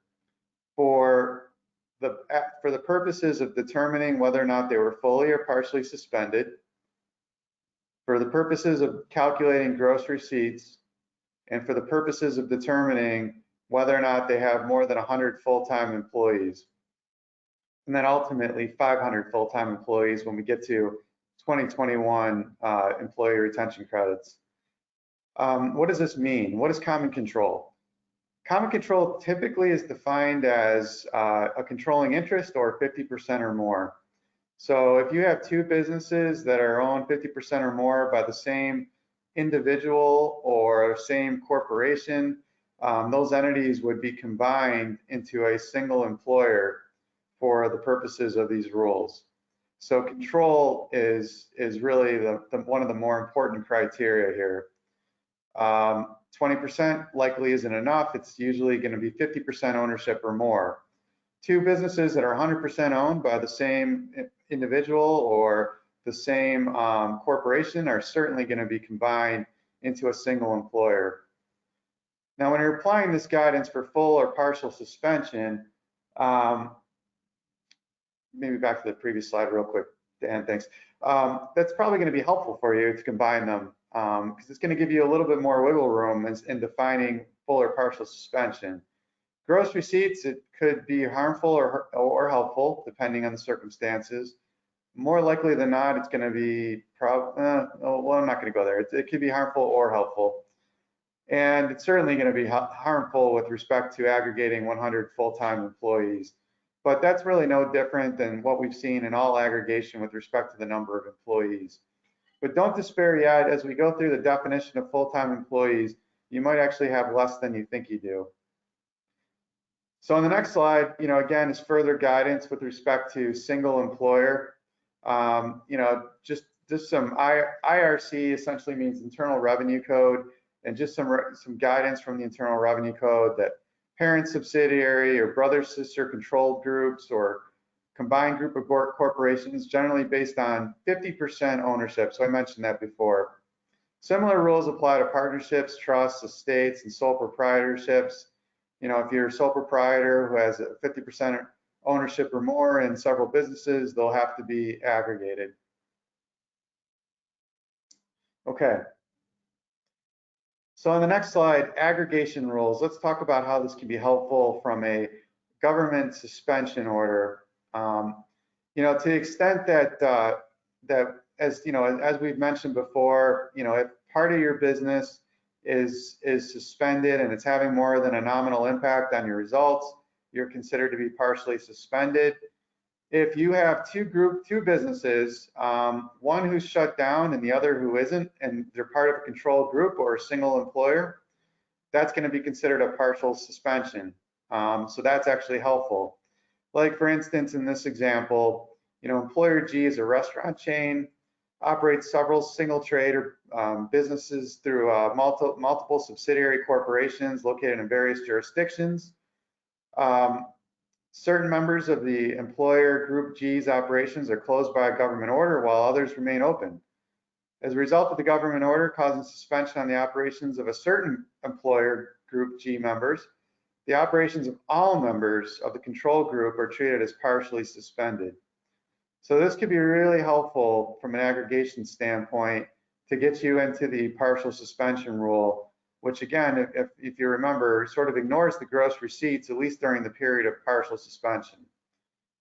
for the purposes of determining whether or not they were fully or partially suspended, for the purposes of calculating gross receipts, and for the purposes of determining whether or not they have more than 100 full-time employees. And then ultimately 500 full-time employees when we get to 2021 employee retention credits. What does this mean? What is common control? Common control typically is defined as a controlling interest or 50% or more. So if you have two businesses that are owned 50% or more by the same individual or same corporation, those entities would be combined into a single employer for the purposes of these rules. So control is really one of the more important criteria here. 20% likely isn't enough. It's usually going to be 50% ownership or more. Two businesses that are 100% owned by the same individual or the same corporation are certainly going to be combined into a single employer. Now, when you're applying this guidance for full or partial suspension, maybe back to the previous slide real quick, Dan, thanks. That's probably going to be helpful for you to combine them because it's going to give you a little bit more wiggle room in defining full or partial suspension. Gross receipts, it could be harmful or helpful depending on the circumstances. More likely than not, it's going to be well, I'm not going to go there. It could be harmful or helpful. And it's certainly going to be harmful with respect to aggregating 100 full-time employees. But that's really no different than what we've seen in all aggregation with respect to the number of employees. But don't despair yet. As we go through the definition of full-time employees, you might actually have less than you think you do. So on the next slide, again, is further guidance with respect to single employer. Just some IRC essentially means Internal Revenue Code, and just some guidance from the Internal Revenue Code that parent subsidiary or brother sister controlled groups or combined group of corporations generally based on 50% ownership. So I mentioned that before. Similar rules apply to partnerships, trusts, estates, and sole proprietorships. If you're a sole proprietor who has 50% ownership or more in several businesses, they'll have to be aggregated. Okay. So on the next slide, aggregation rules. Let's talk about how this can be helpful from a government suspension order. To the extent that as we've mentioned before, if part of your business is suspended and it's having more than a nominal impact on your results, you're considered to be partially suspended. If you have two businesses, one who's shut down and the other who isn't, and they're part of a controlled group or a single employer, that's going to be considered a partial suspension. So that's actually helpful. Like for instance, in this example, employer G is a restaurant chain, operates several single trade or businesses through multiple subsidiary corporations located in various jurisdictions. Certain members of the employer Group G's operations are closed by a government order while others remain open. As a result of the government order causing suspension on the operations of a certain employer Group G members, the operations of all members of the control group are treated as partially suspended. So this could be really helpful from an aggregation standpoint to get you into the partial suspension rule, which again, if you remember, sort of ignores the gross receipts, at least during the period of partial suspension.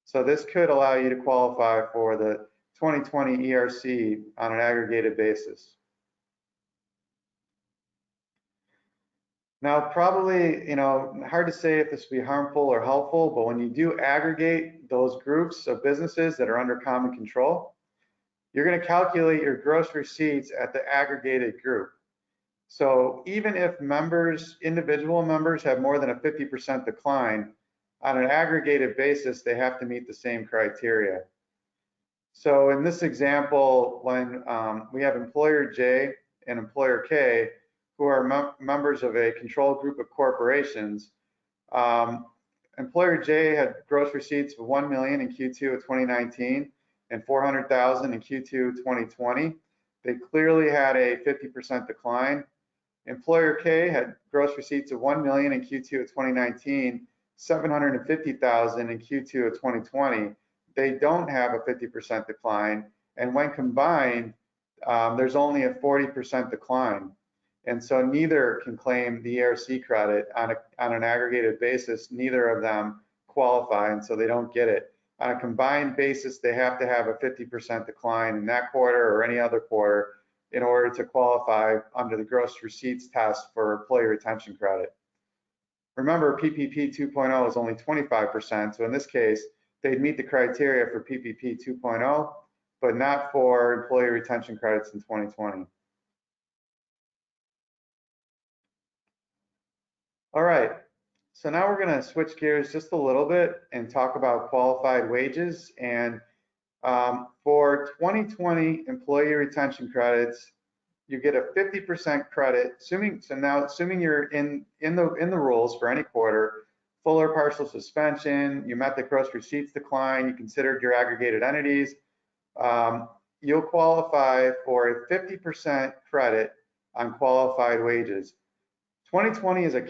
So this could allow you to qualify for the 2020 ERC on an aggregated basis. Now, probably, hard to say if this would be harmful or helpful, but when you do aggregate those groups of businesses that are under common control, you're going to calculate your gross receipts at the aggregated group. So even if individual members have more than a 50% decline, on an aggregated basis, they have to meet the same criteria. So in this example, when we have employer J and employer K, who are members of a controlled group of corporations, employer J had gross receipts of 1 million in Q2 of 2019 and 400,000 in Q2 2020. They clearly had a 50% decline. Employer K had gross receipts of 1 million in Q2 of 2019, 750,000 in Q2 of 2020. They don't have a 50% decline, and when combined, there's only a 40% decline. And so neither can claim the ERC credit on an aggregated basis. Neither of them qualify, and so they don't get it. On a combined basis, they have to have a 50% decline in that quarter or any other quarter in order to qualify under the gross receipts test for employee retention credit. Remember, PPP 2.0 is only 25%, so in this case, they'd meet the criteria for PPP 2.0, but not for employee retention credits in 2020. All right, so now we're gonna switch gears just a little bit and talk about qualified wages. And for 2020 employee retention credits, you get a 50% credit, assuming you're in the rules for any quarter, full or partial suspension, you met the gross receipts decline, you considered your aggregated entities, you'll qualify for a 50% credit on qualified wages. 2020 is I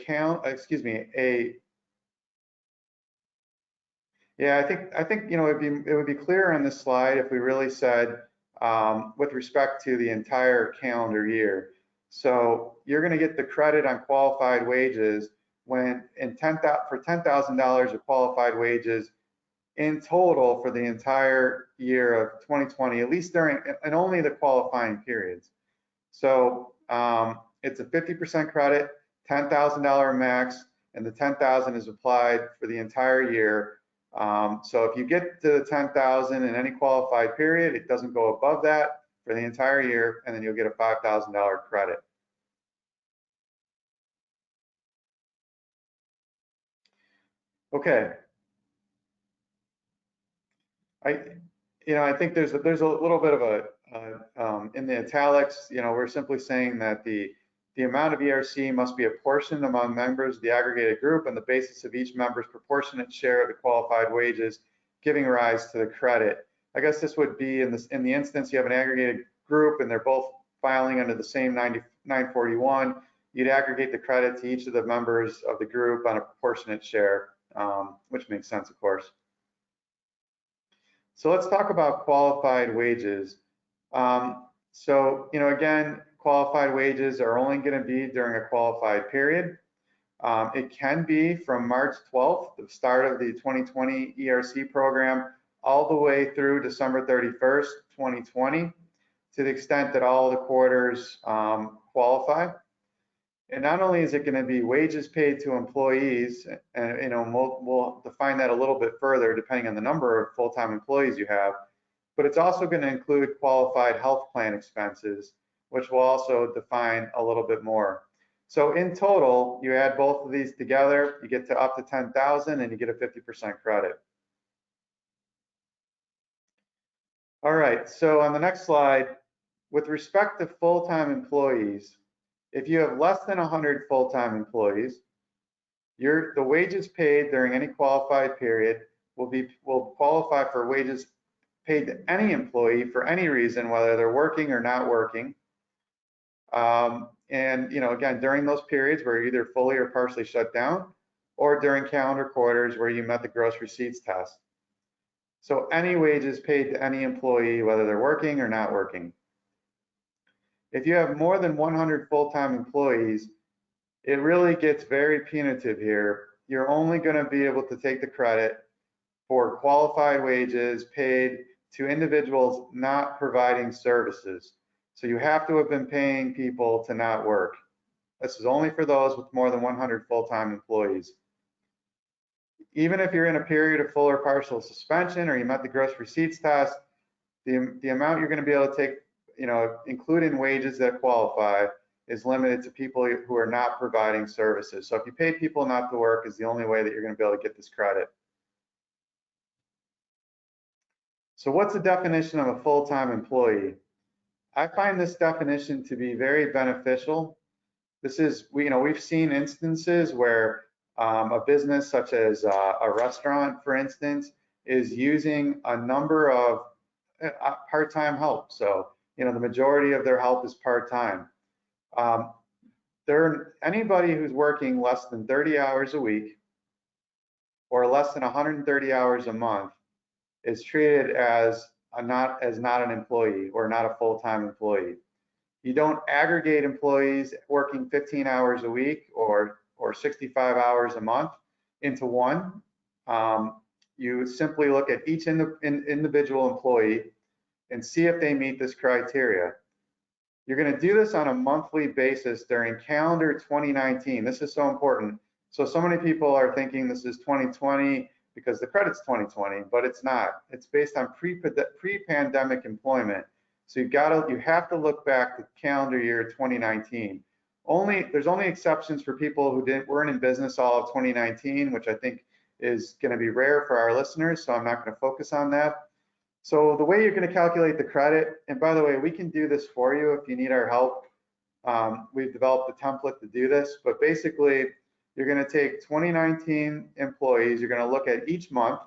think you know it would be clearer on this slide if we really said with respect to the entire calendar year. So you're going to get the credit on qualified wages when for $10,000 of qualified wages in total for the entire year of 2020, at least during and only the qualifying periods. So it's a 50% credit, $10,000 max, and the $10,000 is applied for the entire year. So if you get to the $10,000 in any qualified period, it doesn't go above that for the entire year, and then you'll get a $5,000 credit. Okay. I think there's a little bit of a in the italics. We're simply saying that the amount of ERC must be apportioned among members of the aggregated group on the basis of each member's proportionate share of the qualified wages, giving rise to the credit. I guess this would be in the instance you have an aggregated group and they're both filing under the same 941. You'd aggregate the credit to each of the members of the group on a proportionate share, which makes sense, of course. So let's talk about qualified wages. So again, qualified wages are only going to be during a qualified period. It can be from March 12th, the start of the 2020 ERC program, all the way through December 31st, 2020, to the extent that all the quarters qualify. And not only is it going to be wages paid to employees, and we'll define that a little bit further depending on the number of full-time employees you have, but it's also going to include qualified health plan expenses, which we'll also define a little bit more. So in total, you add both of these together, you get to up to 10,000 and you get a 50% credit. All right, so on the next slide, with respect to full-time employees, if you have less than 100 full-time employees, the wages paid during any qualified period will qualify for wages paid to any employee for any reason, whether they're working or not working. And again, during those periods where you're either fully or partially shut down, or during calendar quarters where you met the gross receipts test. So any wages paid to any employee, whether they're working or not working. If you have more than 100 full-time employees, it really gets very punitive here. You're only going to be able to take the credit for qualified wages paid to individuals not providing services. So you have to have been paying people to not work. This is only for those with more than 100 full-time employees. Even if you're in a period of full or partial suspension or you met the gross receipts test, the amount you're going to be able to take, including wages that qualify, is limited to people who are not providing services. So if you pay people not to work is the only way that you're going to be able to get this credit. So what's the definition of a full-time employee? I find this definition to be very beneficial. This is, we've seen instances where a business such as a restaurant, for instance, is using a number of part-time help. So, the majority of their help is part-time. Anybody who's working less than 30 hours a week or less than 130 hours a month is treated as not an employee or not a full-time employee. You don't aggregate employees working 15 hours a week or 65 hours a month into one. You simply look at each individual employee and see if they meet this criteria. You're going to do this on a monthly basis during calendar 2019. This is so important. So many people are thinking this is 2020 because the credit's 2020, but it's not. It's based on pre-pandemic employment. So you have to look back to calendar year 2019. There's only exceptions for people who weren't in business all of 2019, which I think is going to be rare for our listeners. So I'm not going to focus on that. So the way you're going to calculate the credit, and by the way, we can do this for you if you need our help. We've developed a template to do this, but basically you're going to take 2019 employees, you're going to look at each month.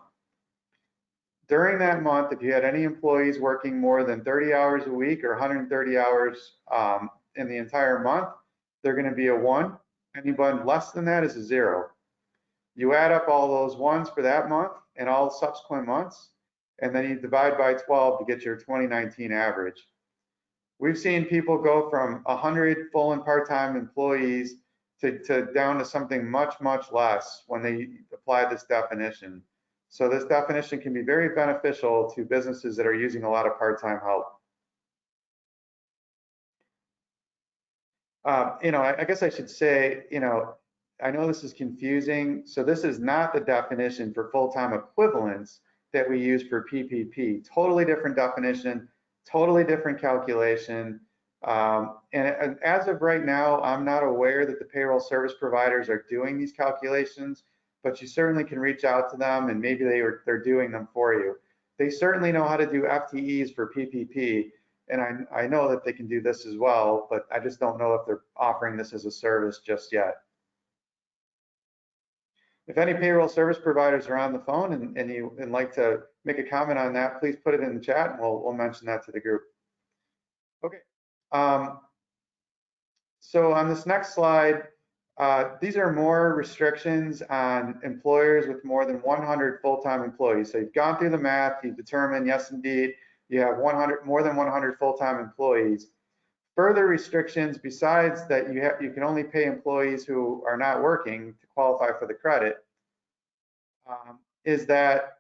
During that month, if you had any employees working more than 30 hours a week or 130 hours in the entire month, they're going to be a 1. Anyone less than that is a 0. You add up all those ones for that month and all subsequent months, and then you divide by 12 to get your 2019 average. We've seen people go from 100 full and part-time employees to down to something much, much less when they apply this definition. So this definition can be very beneficial to businesses that are using a lot of part-time help. I guess I should say, I know this is confusing. So this is not the definition for full-time equivalents that we use for PPP. Totally different definition, totally different calculation. And as of right now, I'm not aware that the payroll service providers are doing these calculations, but you certainly can reach out to them and maybe they're doing them for you. They certainly know how to do FTEs for PPP, and I know that they can do this as well, but I just don't know if they're offering this as a service just yet. If any payroll service providers are on the phone and like to make a comment on that, please put it in the chat and we'll mention that to the group. Okay. So on this next slide, these are more restrictions on employers with more than 100 full-time employees. So you've gone through the math, you've determined, yes, indeed, you have more than 100 full-time employees. Further restrictions besides that you can only pay employees who are not working to qualify for the credit is that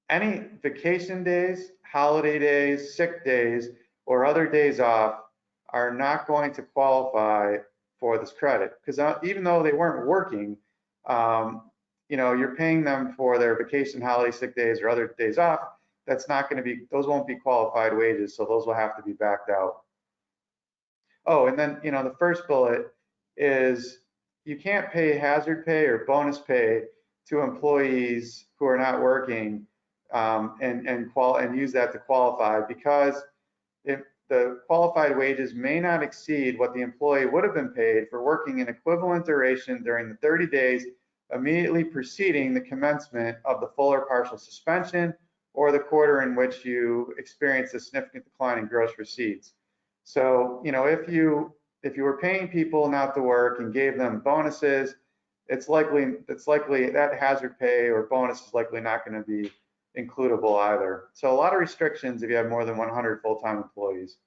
any vacation days, holiday days, sick days, or other days off are not going to qualify for this credit because even though they weren't working, you're paying them for their vacation, holiday, sick days, or other days off. That's not going to be, those won't be qualified wages, so those will have to be backed out. Oh, and then, the first bullet is you can't pay hazard pay or bonus pay to employees who are not working and use that to qualify, because if the qualified wages may not exceed what the employee would have been paid for working an equivalent duration during the 30 days immediately preceding the commencement of the full or partial suspension or the quarter in which you experience a significant decline in gross receipts. So, if you were paying people not to work and gave them bonuses, it's likely that hazard pay or bonus is likely not going to be includable either. So a lot of restrictions if you have more than 100 full-time employees.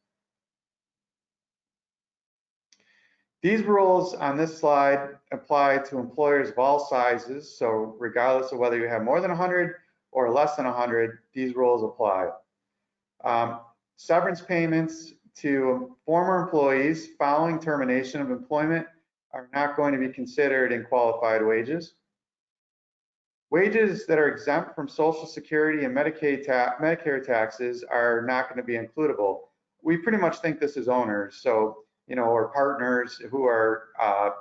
These rules on this slide apply to employers of all sizes. So regardless of whether you have more than 100 or less than 100, these rules apply. Severance payments to former employees following termination of employment are not going to be considered in qualified wages. Wages that are exempt from Social Security and Medicare taxes are not going to be includable. We pretty much think this is owners, so or partners who are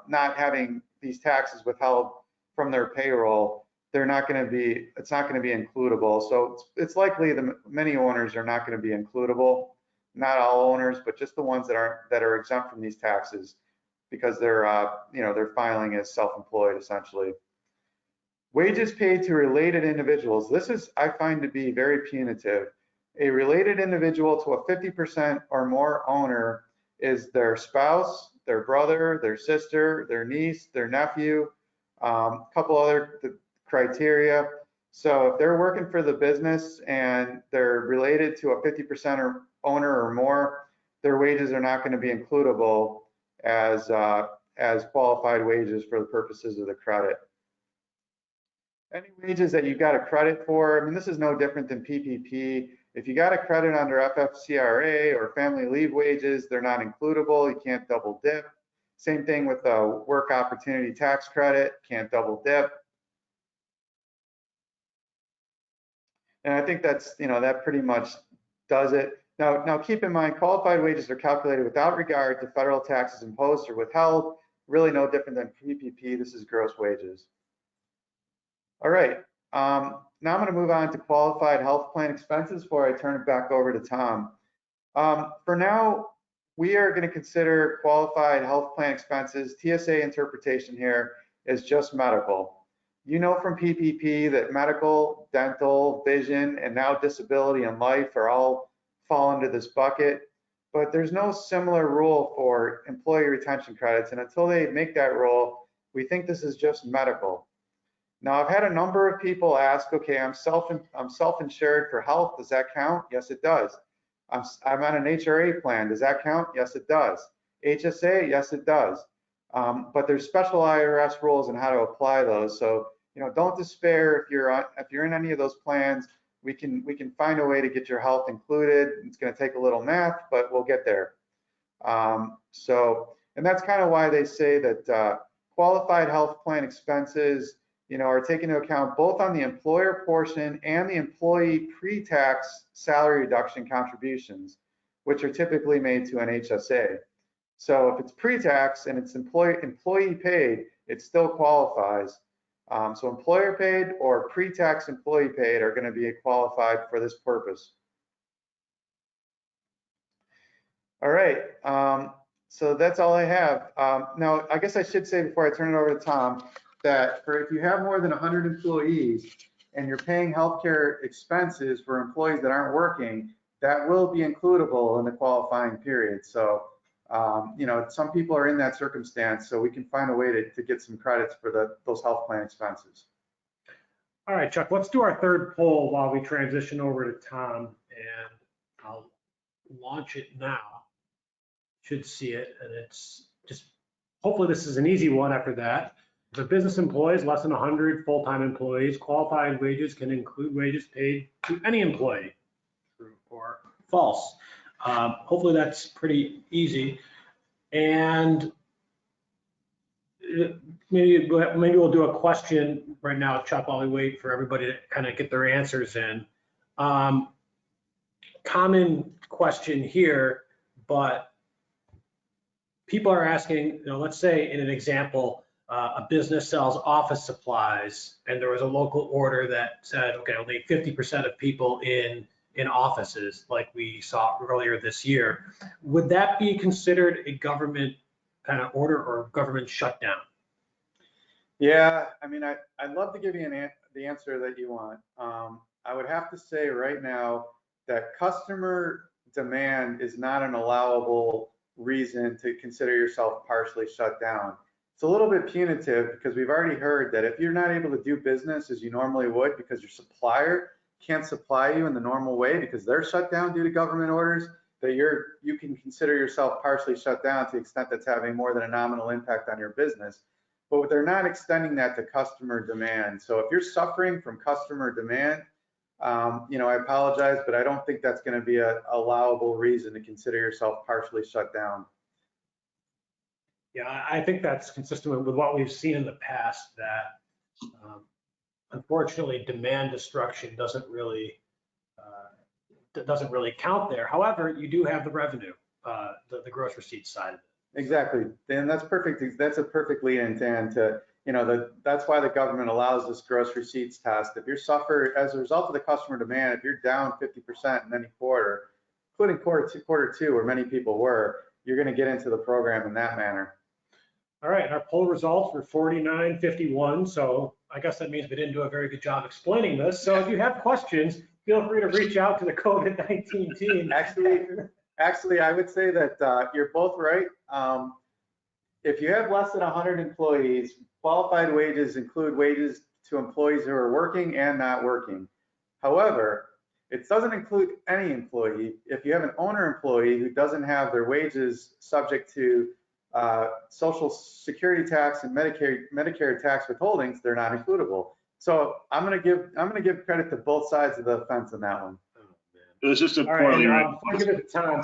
not having these taxes withheld from their payroll. it's not going to be includable. So it's likely many owners are not going to be includable. Not all owners, but just the ones that are exempt from these taxes because they're filing as self-employed essentially. Wages paid to related individuals. This is, I find, to be very punitive. A related individual to a 50% or more owner is their spouse, their brother, their sister, their niece, their nephew, a couple other criteria. So if they're working for the business and they're related to a 50% or owner or more, their wages are not going to be includable as qualified wages for the purposes of the credit. Any wages that you got a credit for, I mean, this is no different than PPP. If you got a credit under FFCRA or family leave wages, they're not includable. You can't double dip. Same thing with the work opportunity tax credit, can't double dip. And I think that's, that pretty much does it. Now keep in mind, qualified wages are calculated without regard to federal taxes imposed or withheld. Really no different than PPP. This is gross wages. All right, now I'm going to move on to qualified health plan expenses before I turn it back over to Tom. For now, we are going to consider qualified health plan expenses. TSA interpretation here is just medical. You know from PPP that medical, dental, vision, and now disability and life are all fall into this bucket, but there's no similar rule for employee retention credits. And until they make that rule, we think this is just medical. Now, I've had a number of people ask, okay, I'm self-insured for health. Does that count? Yes, it does. I'm on an HRA plan. Does that count? Yes, it does. HSA? Yes, it does. But there's special IRS rules on how to apply those. So, don't despair if you're in any of those plans. We can find a way to get your health included. It's going to take a little math, but we'll get there. And that's kind of why they say that qualified health plan expenses, are taken into account both on the employer portion and the employee pre-tax salary reduction contributions, which are typically made to an HSA. So if it's pre-tax and it's employee paid, it still qualifies. So employer paid or pre-tax employee paid are going to be qualified for this purpose. All right, so that's all I have. Now, I guess I should say before I turn it over to Tom, that if you have more than 100 employees and you're paying healthcare expenses for employees that aren't working, that will be includable in the qualifying period. So, some people are in that circumstance, so we can find a way to get some credits for those health plan expenses. All right, Chuck, let's do our third poll while we transition over to Tom, and I'll launch it now. Should see it, and it's just, hopefully this is an easy one after that. If a business employs less than 100 full-time employees, qualified wages can include wages paid to any employee, true or false. Hopefully that's pretty easy. And maybe we'll do a question right now, Chuck, while we wait for everybody to kind of get their answers in. Common question here, but people are asking, let's say in an example, a business sells office supplies and there was a local order that said, okay, only 50% of people in offices like we saw earlier this year. Would that be considered a government kind of order or government shutdown? Yeah, I mean, I'd love to give you the answer that you want. I would have to say right now that customer demand is not an allowable reason to consider yourself partially shut down. It's a little bit punitive because we've already heard that if you're not able to do business as you normally would because your supplier can't supply you in the normal way because they're shut down due to government orders, that you can consider yourself partially shut down to the extent that's having more than a nominal impact on your business. But they're not extending that to customer demand. So if you're suffering from customer demand, I apologize, but I don't think that's going to be an allowable reason to consider yourself partially shut down. Yeah, I think that's consistent with what we've seen in the past, that unfortunately demand destruction doesn't really count there. However, you do have the revenue, the gross receipts side of it. Exactly, Dan, that's perfect. That's a perfect lead in, Dan, to, that's why the government allows this gross receipts test. If you suffer as a result of the customer demand, if you're down 50% in any quarter, including quarter two, where many people were, you're going to get into the program in that manner. All right, our poll results were 49-51, so I guess that means we didn't do a very good job explaining this. So if you have questions, feel free to reach out to the COVID-19 team. Actually, I would say that you're both right. If you have less than 100 employees, qualified wages include wages to employees who are working and not working. However, it doesn't include any employee. If you have an owner employee who doesn't have their wages subject to Social Security tax and Medicare tax withholdings, they're not includable. So I'm gonna give credit to both sides of the fence on that one. It was just a All poorly right, written. before I give it to Tom,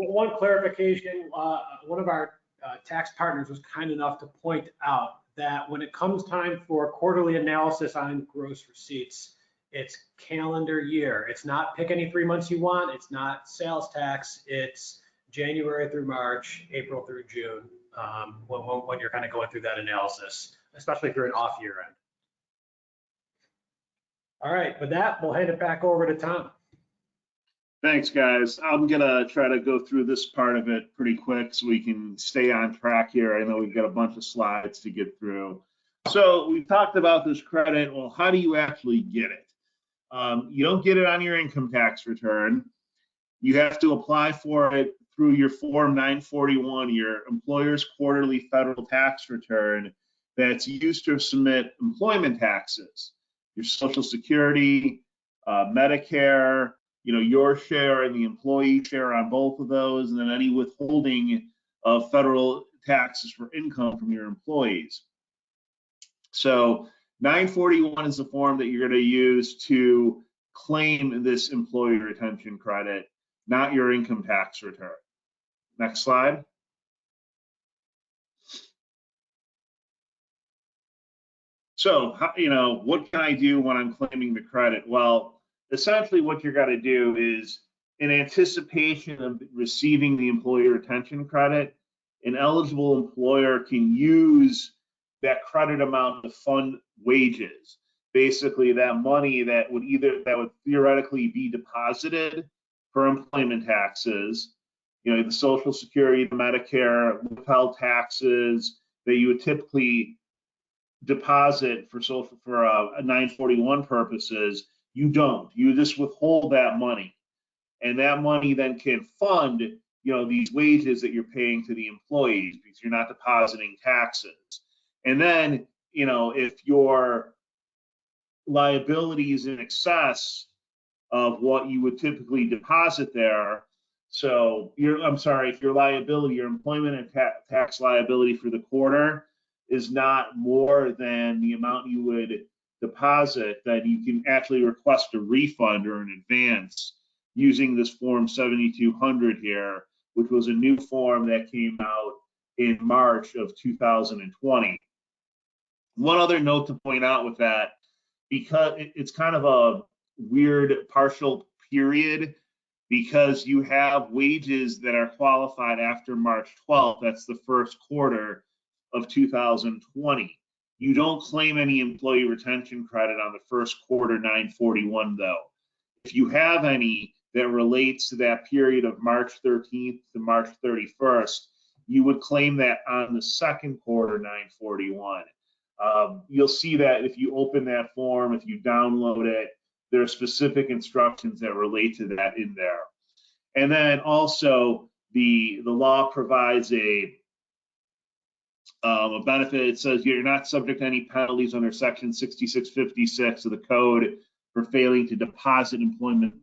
one clarification. One of our tax partners was kind enough to point out that when it comes time for quarterly analysis on gross receipts, it's calendar year. It's not pick any 3 months you want. It's not sales tax. It's January through March, April through June, when you're kind of going through that analysis, especially if you're an off year end. All right, with that, we'll hand it back over to Tom. Thanks, guys. I'm gonna try to go through this part of it pretty quick so we can stay on track here. I know we've got a bunch of slides to get through. So we talked about this credit. Well, how do you actually get it? You don't get it on your income tax return. You have to apply for it through your Form 941, your employer's quarterly federal tax return that's used to submit employment taxes, your Social Security, Medicare, your share and the employee share on both of those, and then any withholding of federal taxes for income from your employees. So 941 is the form that you're going to use to claim this employee retention credit, not your income tax return. Next slide. So, what can I do when I'm claiming the credit? Well, essentially what you're going to do is, in anticipation of receiving the employee retention credit, an eligible employer can use that credit amount to fund wages. Basically, that money that would theoretically be deposited for employment taxes, the Social Security, the Medicare, withheld taxes that you would typically deposit for 941 purposes, you don't. You just withhold that money, and that money then can fund these wages that you're paying to the employees because you're not depositing taxes. And then if your liability is in excess of what you would typically deposit there, so if your liability, your employment and tax liability for the quarter is not more than the amount you would deposit, then you can actually request a refund or an advance using this Form 7200 here, which was a new form that came out in March of 2020. One other note to point out with that, because it's kind of a weird partial period, because you have wages that are qualified after March 12th, that's the first quarter of 2020. You don't claim any employee retention credit on the first quarter 941 though. If you have any that relates to that period of March 13th to March 31st, you would claim that on the second quarter 941. You'll see that if you open that form, if you download it, there are specific instructions that relate to that in there. And then also the law provides a benefit. It says you're not subject to any penalties under Section 6656 of the code for failing to deposit employment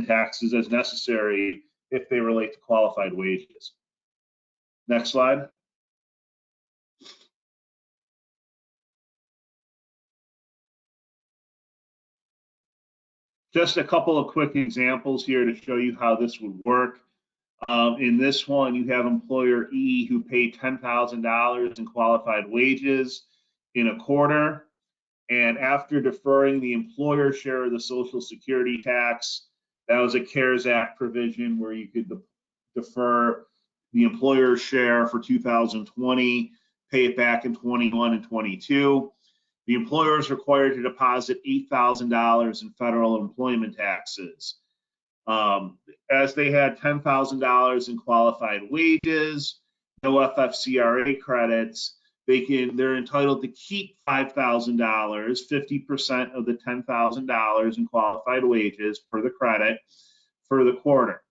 taxes as necessary if they relate to qualified wages. Next slide. Just a couple of quick examples here to show you how this would work. In this one, you have employer E who paid $10,000 in qualified wages in a quarter, and after deferring the employer share of the Social Security tax, that was a CARES Act provision where you could defer the employer's share for 2020, pay it back in 21 and 22. The employer is required to deposit $8,000 in federal employment taxes. As they had $10,000 in qualified wages, no FFCRA credits, they're entitled to keep $5,000, 50% of the $10,000 in qualified wages for the credit for the quarter.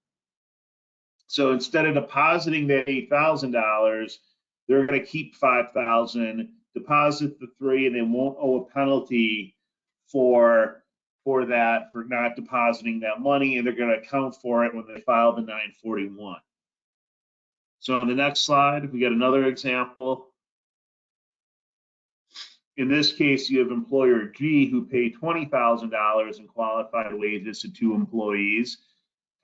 So instead of depositing that $8,000, they're going to keep $5,000, deposit the $3,000, and they won't owe a penalty for that, for not depositing that money, and they're going to account for it when they file the 941. So on the next slide, we got another example. In this case, you have employer G who paid $20,000 in qualified wages to 2 employees,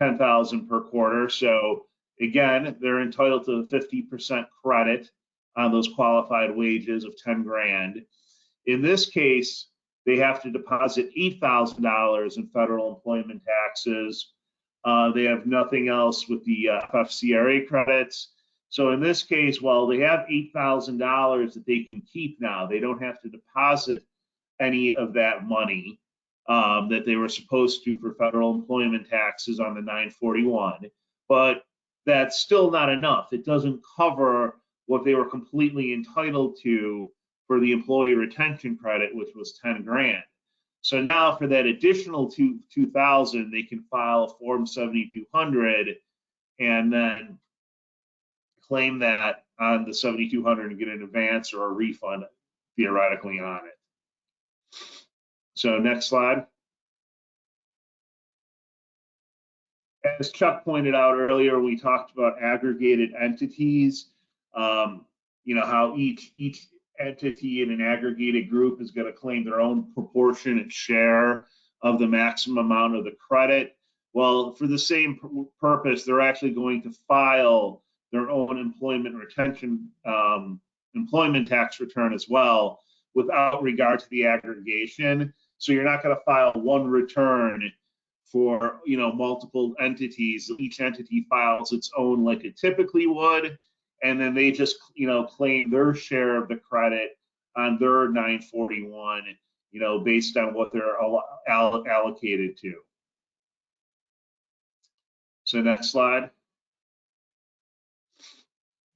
$10,000 per quarter. So again, they're entitled to a 50% credit on those qualified wages of 10 grand. In this case, they have to deposit $8,000 in federal employment taxes. They have nothing else with the FFCRA credits. So in this case, while they have $8,000 that they can keep now, they don't have to deposit any of that money that they were supposed to for federal employment taxes on the 941. But that's still not enough. It doesn't cover what they were completely entitled to for the employee retention credit, which was 10 grand. So now for that additional 2,000, they can file a Form 7200 and then claim that on the 7200 and get an advance or a refund theoretically on it. So next slide. As Chuck pointed out earlier, we talked about aggregated entities. You know, how each entity in an aggregated group is going to claim their own proportionate share of the maximum amount of the credit. Well, for the same purpose, they're actually going to file their own employment tax return as well, without regard to the aggregation. So you're not going to file one return for, you know, multiple entities. Each entity files its own like it typically would, and then they just, you know, claim their share of the credit on their 941, you know, based on what they're allocated to. So next slide.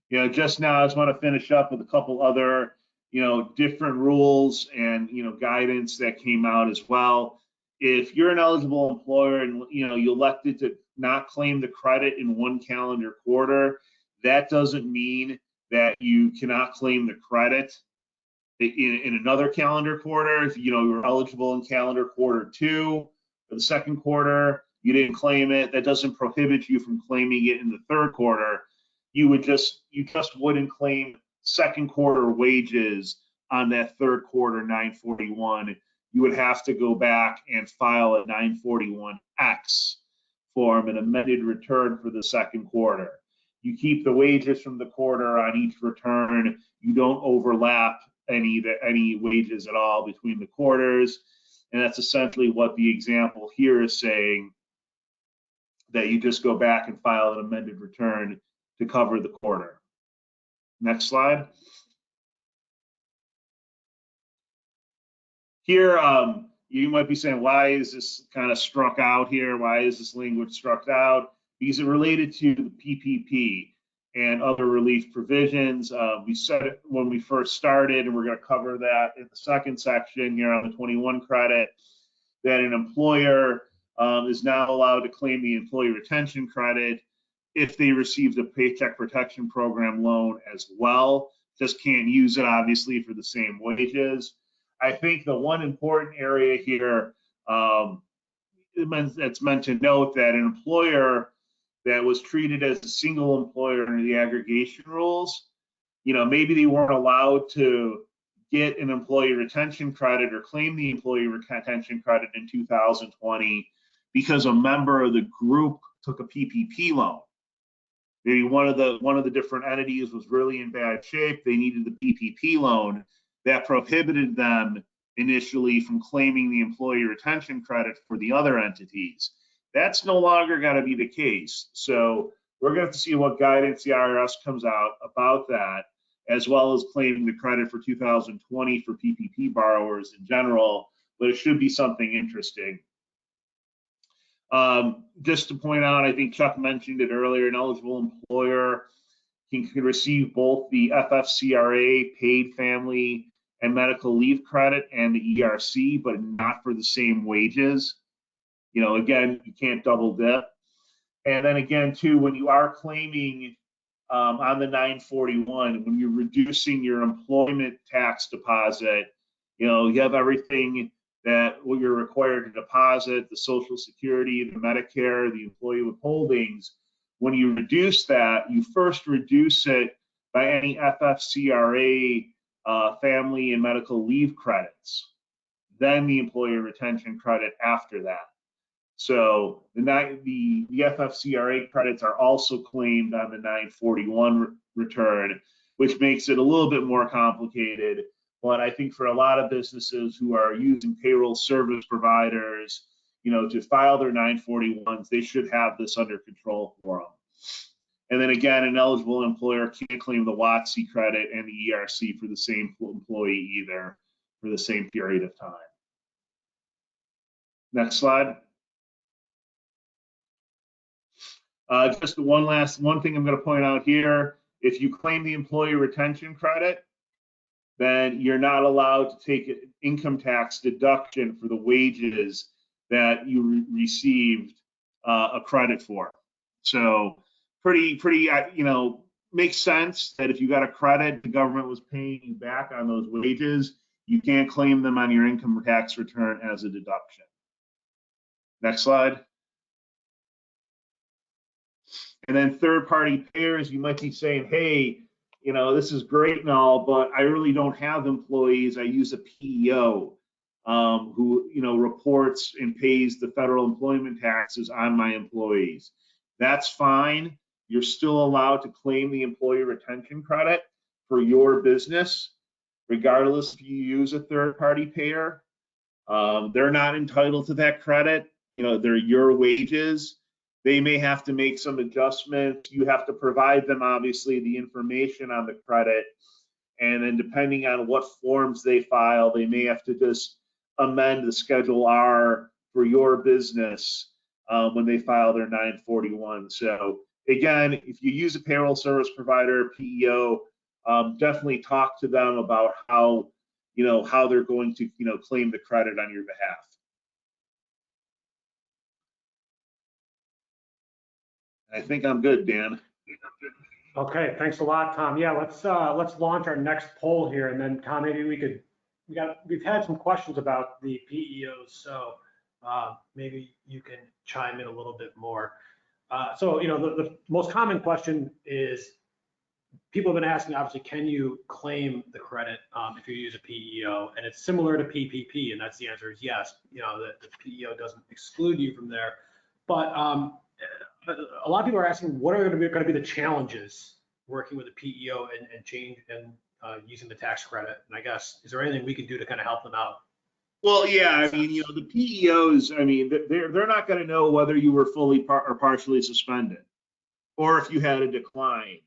You know, just now I just want to finish up with a couple other, you know, different rules and, you know, guidance that came out as well. If you're an eligible employer and, you know, you elected to not claim the credit in one calendar quarter, that doesn't mean that you cannot claim the credit in another calendar quarter. If, you know, you're eligible in calendar quarter 2 for the second quarter, you didn't claim it, that doesn't prohibit you from claiming it in the third quarter. You just wouldn't claim second quarter wages on that third quarter 941. You would have to go back and file a 941X form, an amended return for the second quarter. You keep the wages from the quarter on each return. You don't overlap any wages at all between the quarters. And that's essentially what the example here is saying, that you just go back and file an amended return to cover the quarter. Next slide. Here, you might be saying, why is this kind of struck out here? Why is this language struck out? Because it related to the PPP and other relief provisions. We said it when we first started, and we're going to cover that in the second section here on the 21 credit, that an employer is now allowed to claim the employee retention credit if they received a Paycheck Protection Program loan as well. Just can't use it, obviously, for the same wages. I think the one important area here that's meant to note that an employer that was treated as a single employer under the aggregation rules, you know, maybe they weren't allowed to get an employee retention credit or claim the employee retention credit in 2020 because a member of the group took a PPP loan. Maybe one of the different entities was really in bad shape. They needed the PPP loan. That prohibited them initially from claiming the employee retention credit for the other entities. That's no longer going to be the case. So We're going to have to see what guidance the IRS comes out about that, as well as claiming the credit for 2020 for PPP borrowers in general, but it should be something interesting. Just to point out, I think Chuck mentioned it earlier, an eligible employer can receive both the FFCRA paid family and medical leave credit and the ERC, but not for the same wages. You know, again, you can't double dip. And then again, too, when you are claiming on the 941, when you're reducing your employment tax deposit, you know, you have everything that what you're required to deposit, the Social Security, the Medicare, the employee withholdings. When you reduce that, you first reduce it by any FFCRA family and medical leave credits, then the employee retention credit after that. So the FFCRA credits are also claimed on the 941 return, which makes it a little bit more complicated. But I think for a lot of businesses who are using payroll service providers, you know, to file their 941s, they should have this under control for them. And then again, an eligible employer can't claim the WOTC credit and the ERC for the same employee either for the same period of time. Next slide. Just one thing I'm going to point out here. If you claim the employee retention credit, then you're not allowed to take an income tax deduction for the wages that you received a credit for. So pretty, you know, makes sense that if you got a credit, the government was paying you back on those wages, you can't claim them on your income tax return as a deduction. Next slide. And then third-party payers, you might be saying, hey, you know, this is great and all, but I really don't have employees. I use a PEO who, you know, reports and pays the federal employment taxes on my employees. That's fine. You're still allowed to claim the employee retention credit for your business, regardless if you use a third-party payer. They're not entitled to that credit. You know, they're your wages. They may have to make some adjustments. You have to provide them, obviously, the information on the credit. And then depending on what forms they file, they may have to just amend the Schedule R for your business when they file their 941. So again, if you use a payroll service provider, PEO, definitely talk to them about how, you know, how they're going to, you know, claim the credit on your behalf. I think I'm good, Dan. Okay, thanks a lot, Tom. Yeah, let's launch our next poll here, and then Tom, maybe we've had some questions about the PEOs, so maybe you can chime in a little bit more. So, you know, the most common question is people have been asking, obviously, can you claim the credit if you use a PEO? And it's similar to PPP, and that's the answer is yes. You know, the PEO doesn't exclude you from there, but a lot of people are asking, what are going to be the challenges working with a PEO and change and using the tax credit? And I guess, is there anything we can do to kind of help them out? Well, yeah, I mean, you know, the PEOs, I mean, they're not going to know whether you were fully or partially suspended or if you had a decline.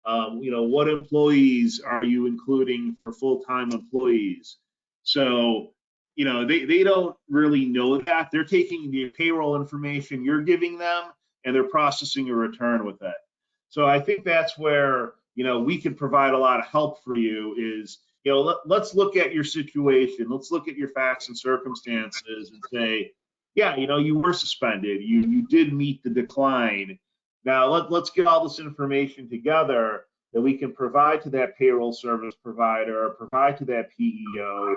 You know, what employees are you including for full-time employees? So, you know, they don't really know that. They're taking the payroll information you're giving them and they're processing a return with it. So I think that's where, you know, we can provide a lot of help for you is, you know, let's look at your situation. Let's look at your facts and circumstances and say, yeah, you know, you were suspended. You did meet the decline. Now let's get all this information together that we can provide to that payroll service provider, or provide to that PEO,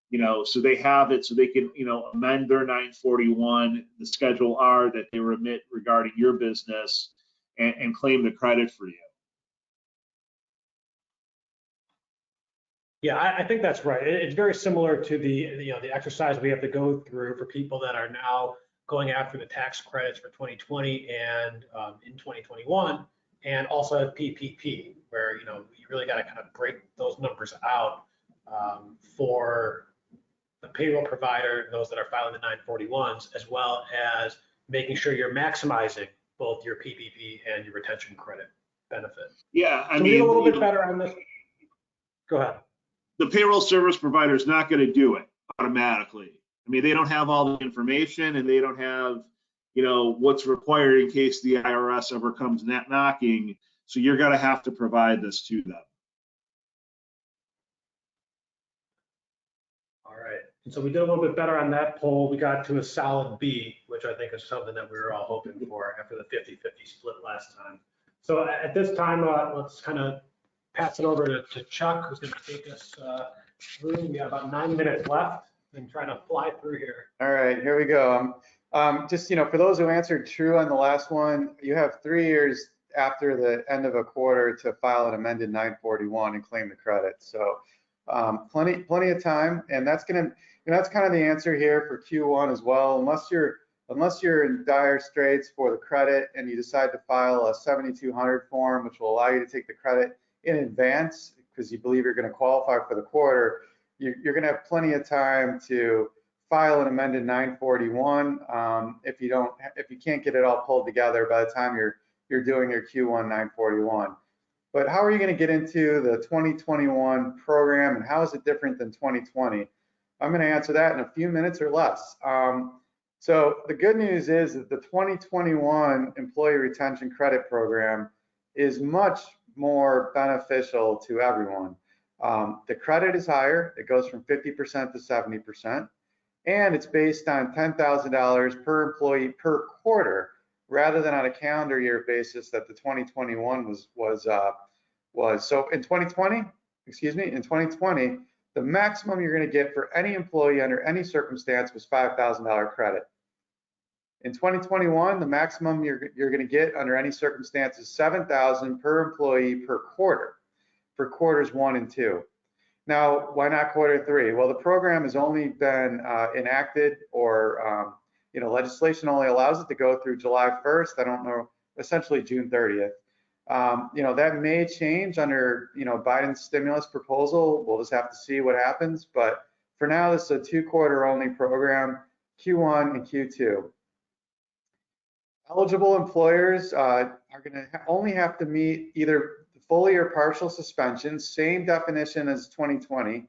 you know, so they have it, so they can, you know, amend their 941, the Schedule R that they remit regarding your business, and claim the credit for you. Yeah, I think that's right. It's very similar to the exercise we have to go through for people that are now going after the tax credits for 2020 and in 2021, and also PPP, where, you know, you really got to kind of break those numbers out for the payroll provider, those that are filing the 941s, as well as making sure you're maximizing both your PPP and your retention credit benefit. Yeah, I So we did mean, a little you bit know, better on this. Go ahead. the payroll service provider is not going to do it automatically. I mean, they don't have all the information, and they don't have, you know, what's required in case the IRS ever comes knocking. So you're going to have to provide this to them. All right. And so we did a little bit better on that poll. We got to a solid B, which I think is something that we were all hoping for after the 50-50 split last time. So at this time, let's kind of pass it over to Chuck, who's going to take us through. We have about 9 minutes left and trying to fly through here. All right, here we go. Just, you know, for those who answered true on the last one, you have 3 years after the end of a quarter to file an amended 941 and claim the credit. So plenty of time, and that's gonna, you know, that's kind of the answer here for Q1 as well. Unless you're in dire straits for the credit and you decide to file a 7200 form, which will allow you to take the credit in advance because you believe you're going to qualify for the quarter, you're going to have plenty of time to file an amended 941 if you can't get it all pulled together by the time you're doing your Q1 941. But how are you going to get into the 2021 program, and how is it different than 2020? I'm going to answer that in a few minutes or less. So the good news is that the 2021 Employee Retention Credit Program is much more beneficial to everyone. The credit is higher. It goes from 50% to 70%, and it's based on $10,000 per employee per quarter, rather than on a calendar year basis that the 2021 was. So in 2020, the maximum you're going to get for any employee under any circumstance was $5,000 credit. In 2021, the maximum you're going to get under any circumstance is $7,000 per employee per quarter for quarters 1 and 2. Now, why not quarter 3? Well, the program has only been enacted, or you know, legislation only allows it to go through July 1st. I don't know, essentially June 30th. You know, that may change under, you know, Biden's stimulus proposal. We'll just have to see what happens. But for now, this is a 2-quarter only program, Q1 and Q2. Eligible employers are going to only have to meet either fully or partial suspension, same definition as 2020,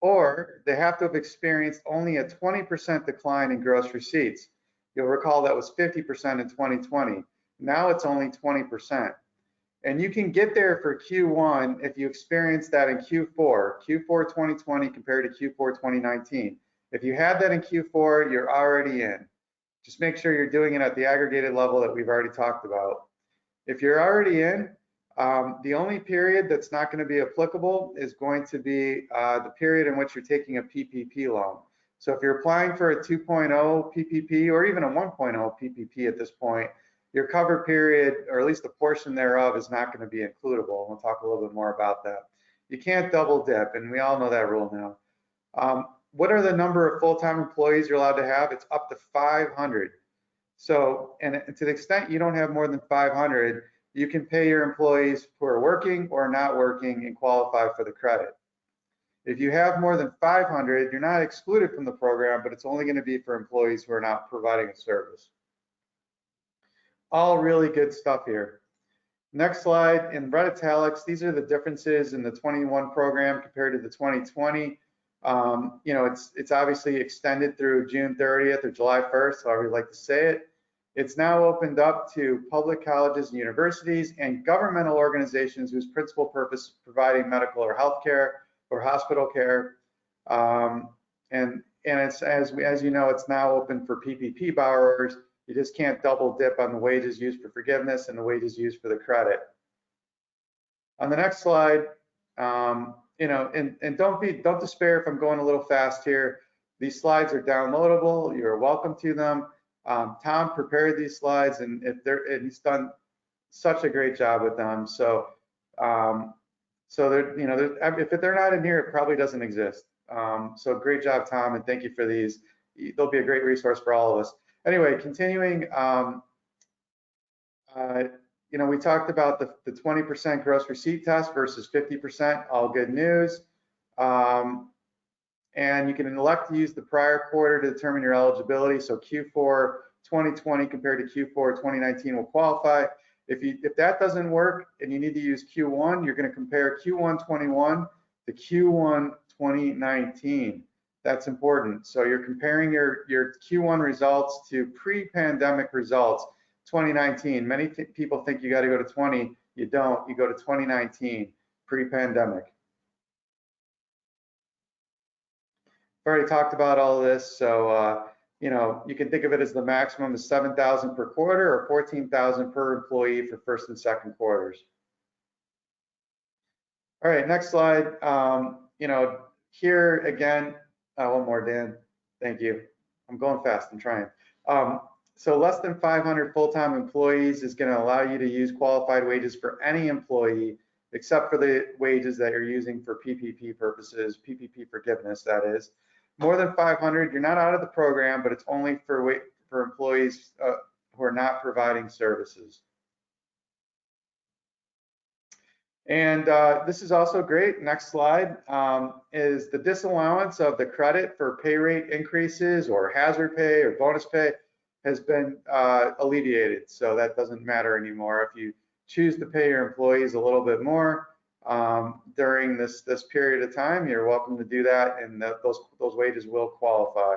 or they have to have experienced only a 20% decline in gross receipts. You'll recall that was 50% in 2020. Now it's only 20%. And you can get there for Q1 if you experience that in Q4 2020 compared to Q4 2019. If you had that in Q4, you're already in. Just make sure you're doing it at the aggregated level that we've already talked about. If you're already in, the only period that's not going to be applicable is going to be the period in which you're taking a PPP loan. So if you're applying for a 2.0 PPP or even a 1.0 PPP at this point, your cover period, or at least a portion thereof, is not going to be includable. We'll talk a little bit more about that. You can't double dip, and we all know that rule now. What are the number of full-time employees you're allowed to have? It's up to 500. So, and to the extent you don't have more than 500, you can pay your employees who are working or not working and qualify for the credit. If you have more than 500, you're not excluded from the program, but it's only going to be for employees who are not providing a service. All really good stuff here. Next slide, in red italics, these are the differences in the 21 program compared to the 2020. You know, it's obviously extended through June 30th or July 1st, however you'd like to say it. It's now opened up to public colleges and universities and governmental organizations whose principal purpose is providing medical or health care or hospital care. And it's, as you know, it's now open for PPP borrowers. You just can't double dip on the wages used for forgiveness and the wages used for the credit. On the next slide, you know, and don't despair if I'm going a little fast here. These slides are downloadable. You're welcome to them. Tom prepared these slides, and he's done such a great job with them. So, they're, you know, if they're not in here, it probably doesn't exist. So great job, Tom, and thank you for these. They'll be a great resource for all of us. Anyway, continuing. You know, we talked about the 20% gross receipt test versus 50%, all good news. And you can elect to use the prior quarter to determine your eligibility. So Q4 2020 compared to Q4 2019 will qualify. If that doesn't work and you need to use Q1, you're going to compare Q1 21 to Q1 2019. That's important. So you're comparing your Q1 results to pre-pandemic results, 2019. Many people think you got to go to 20. You don't. You go to 2019, pre-pandemic. I've already talked about all of this, so you know, you can think of it as the maximum is 7,000 per quarter or 14,000 per employee for first and second quarters. All right, next slide. You know, here again, one more, Dan. Thank you. I'm going fast. I'm trying. So less than 500 full-time employees is going to allow you to use qualified wages for any employee, except for the wages that you're using for PPP purposes, PPP forgiveness, that is. More than 500, you're not out of the program, but it's only for employees who are not providing services. And this is also great. Next slide is the disallowance of the credit for pay rate increases or hazard pay or bonus pay has been alleviated. So that doesn't matter anymore. If you choose to pay your employees a little bit more during this period of time, you're welcome to do that, and those wages will qualify.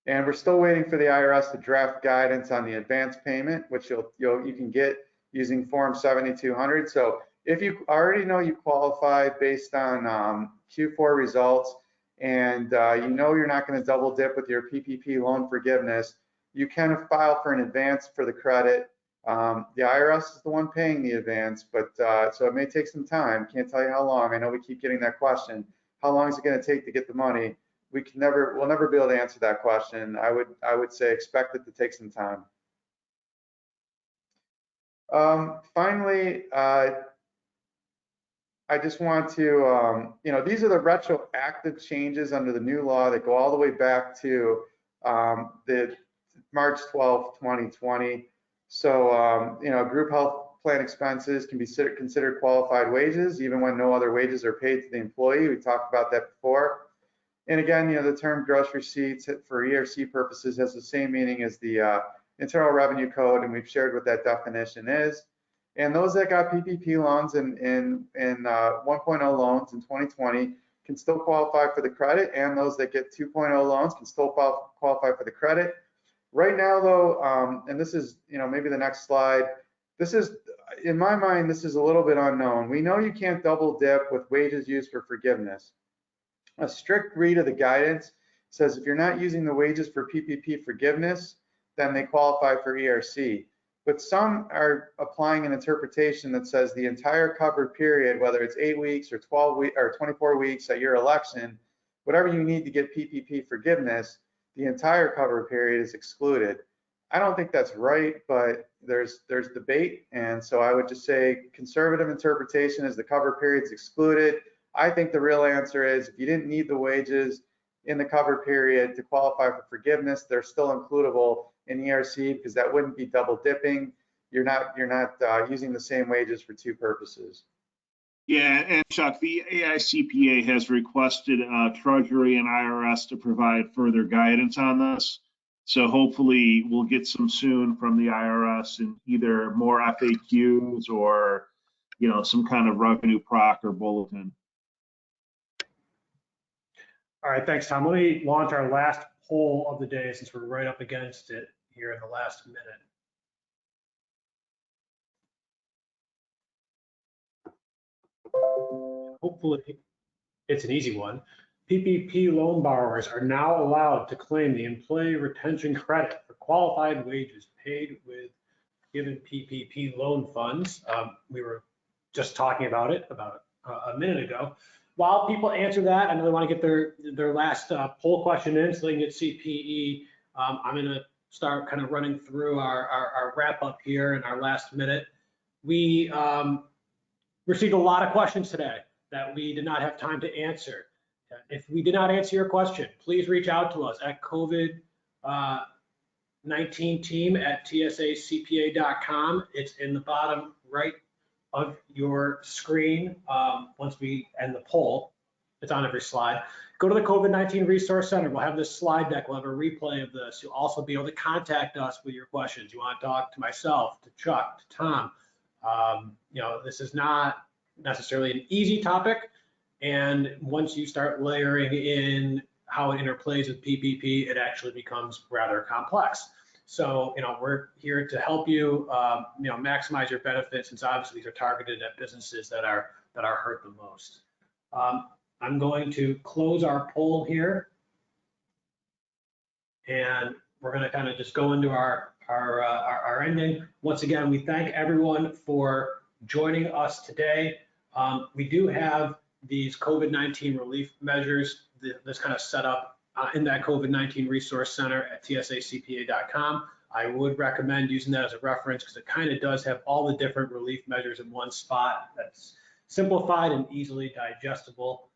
And we're still waiting for the IRS to draft guidance on the advance payment, which you can get using Form 7200. So if you already know you qualify based on Q4 results, and you know you're not going to double dip with your PPP loan forgiveness, you can file for an advance for the credit. The IRS is the one paying the advance, but so it may take some time. Can't tell you how long. I know we keep getting that question. How long is it going to take to get the money? We'll never be able to answer that question. I would say expect it to take some time. Finally, I just want to, you know, these are the retroactive changes under the new law that go all the way back to the March 12th, 2020. So, you know, group health plan expenses can be considered qualified wages, even when no other wages are paid to the employee. We talked about that before. And again, you know, the term gross receipts for ERC purposes has the same meaning as the Internal Revenue Code, and we've shared what that definition is. And those that got PPP loans in 1.0 loans in 2020 can still qualify for the credit, and those that get 2.0 loans can still qualify for the credit. Right now, though, and this is, you know, maybe the next slide, this is, in my mind, this is a little bit unknown. We know you can't double dip with wages used for forgiveness. A strict read of the guidance says if you're not using the wages for PPP forgiveness, then they qualify for ERC. But some are applying an interpretation that says the entire covered period, whether it's 8 weeks or 12 weeks or 24 weeks at your election, whatever you need to get PPP forgiveness, the entire covered period is excluded. I don't think that's right, but there's debate, and so I would just say conservative interpretation is the covered period is excluded. I think the real answer is if you didn't need the wages in the covered period to qualify for forgiveness, they're still includable in ERC because that wouldn't be double dipping. You're not using the same wages for two purposes. Yeah, and Chuck, the AICPA has requested Treasury and IRS to provide further guidance on this. So hopefully we'll get some soon from the IRS in either more FAQs or, you know, some kind of revenue proc or bulletin. All right, thanks, Tom. Let me launch our last poll of the day since we're right up against it here in the last minute. Hopefully, it's an easy one. PPP loan borrowers are now allowed to claim the employee retention credit for qualified wages paid with given PPP loan funds. We were just talking about it about a minute ago. While people answer that, I know they want to get their last poll question in so they can get CPE. I'm going to start kind of running through our wrap up here in our last minute. We received a lot of questions today that we did not have time to answer. If we did not answer your question, please reach out to us at COVID-19team@tsacpa.com. It's in the bottom right of your screen once we end the poll. it's on every slide. Go to the COVID-19 Resource Center. We'll have this slide deck. We'll have a replay of this. You'll also be able to contact us with your questions. You want to talk to myself, to Chuck, to Tom. This is not necessarily an easy topic. And once you start layering in how it interplays with PPP, it actually becomes rather complex. So, we're here to help you, maximize your benefits, since obviously these are targeted at businesses that are hurt the most. I'm going to close our poll here, and we're going to kind of just go into our ending. Once again, we thank everyone for joining us today. We do have these COVID-19 relief measures that's kind of set up in that COVID-19 Resource Center at tsacpa.com. I would recommend using that as a reference because it kind of does have all the different relief measures in one spot that's simplified and easily digestible.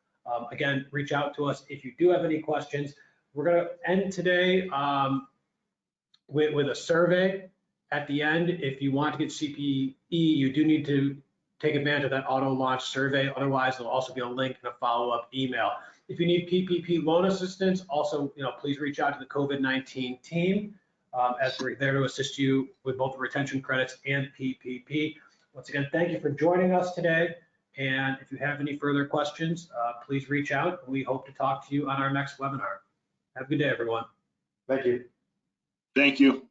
Again, reach out to us if you do have any questions. We're going to end today with a survey at the end. If you want to get CPE, you do need to take advantage of that auto launch survey. Otherwise, there'll also be a link and a follow-up email. If you need PPP loan assistance, also, please reach out to the COVID-19 team as we're there to assist you with both the retention credits and PPP. Once again, thank you for joining us today. And if you have any further questions, please reach out. We hope to talk to you on our next webinar. Have a good day, everyone. Thank you. Thank you.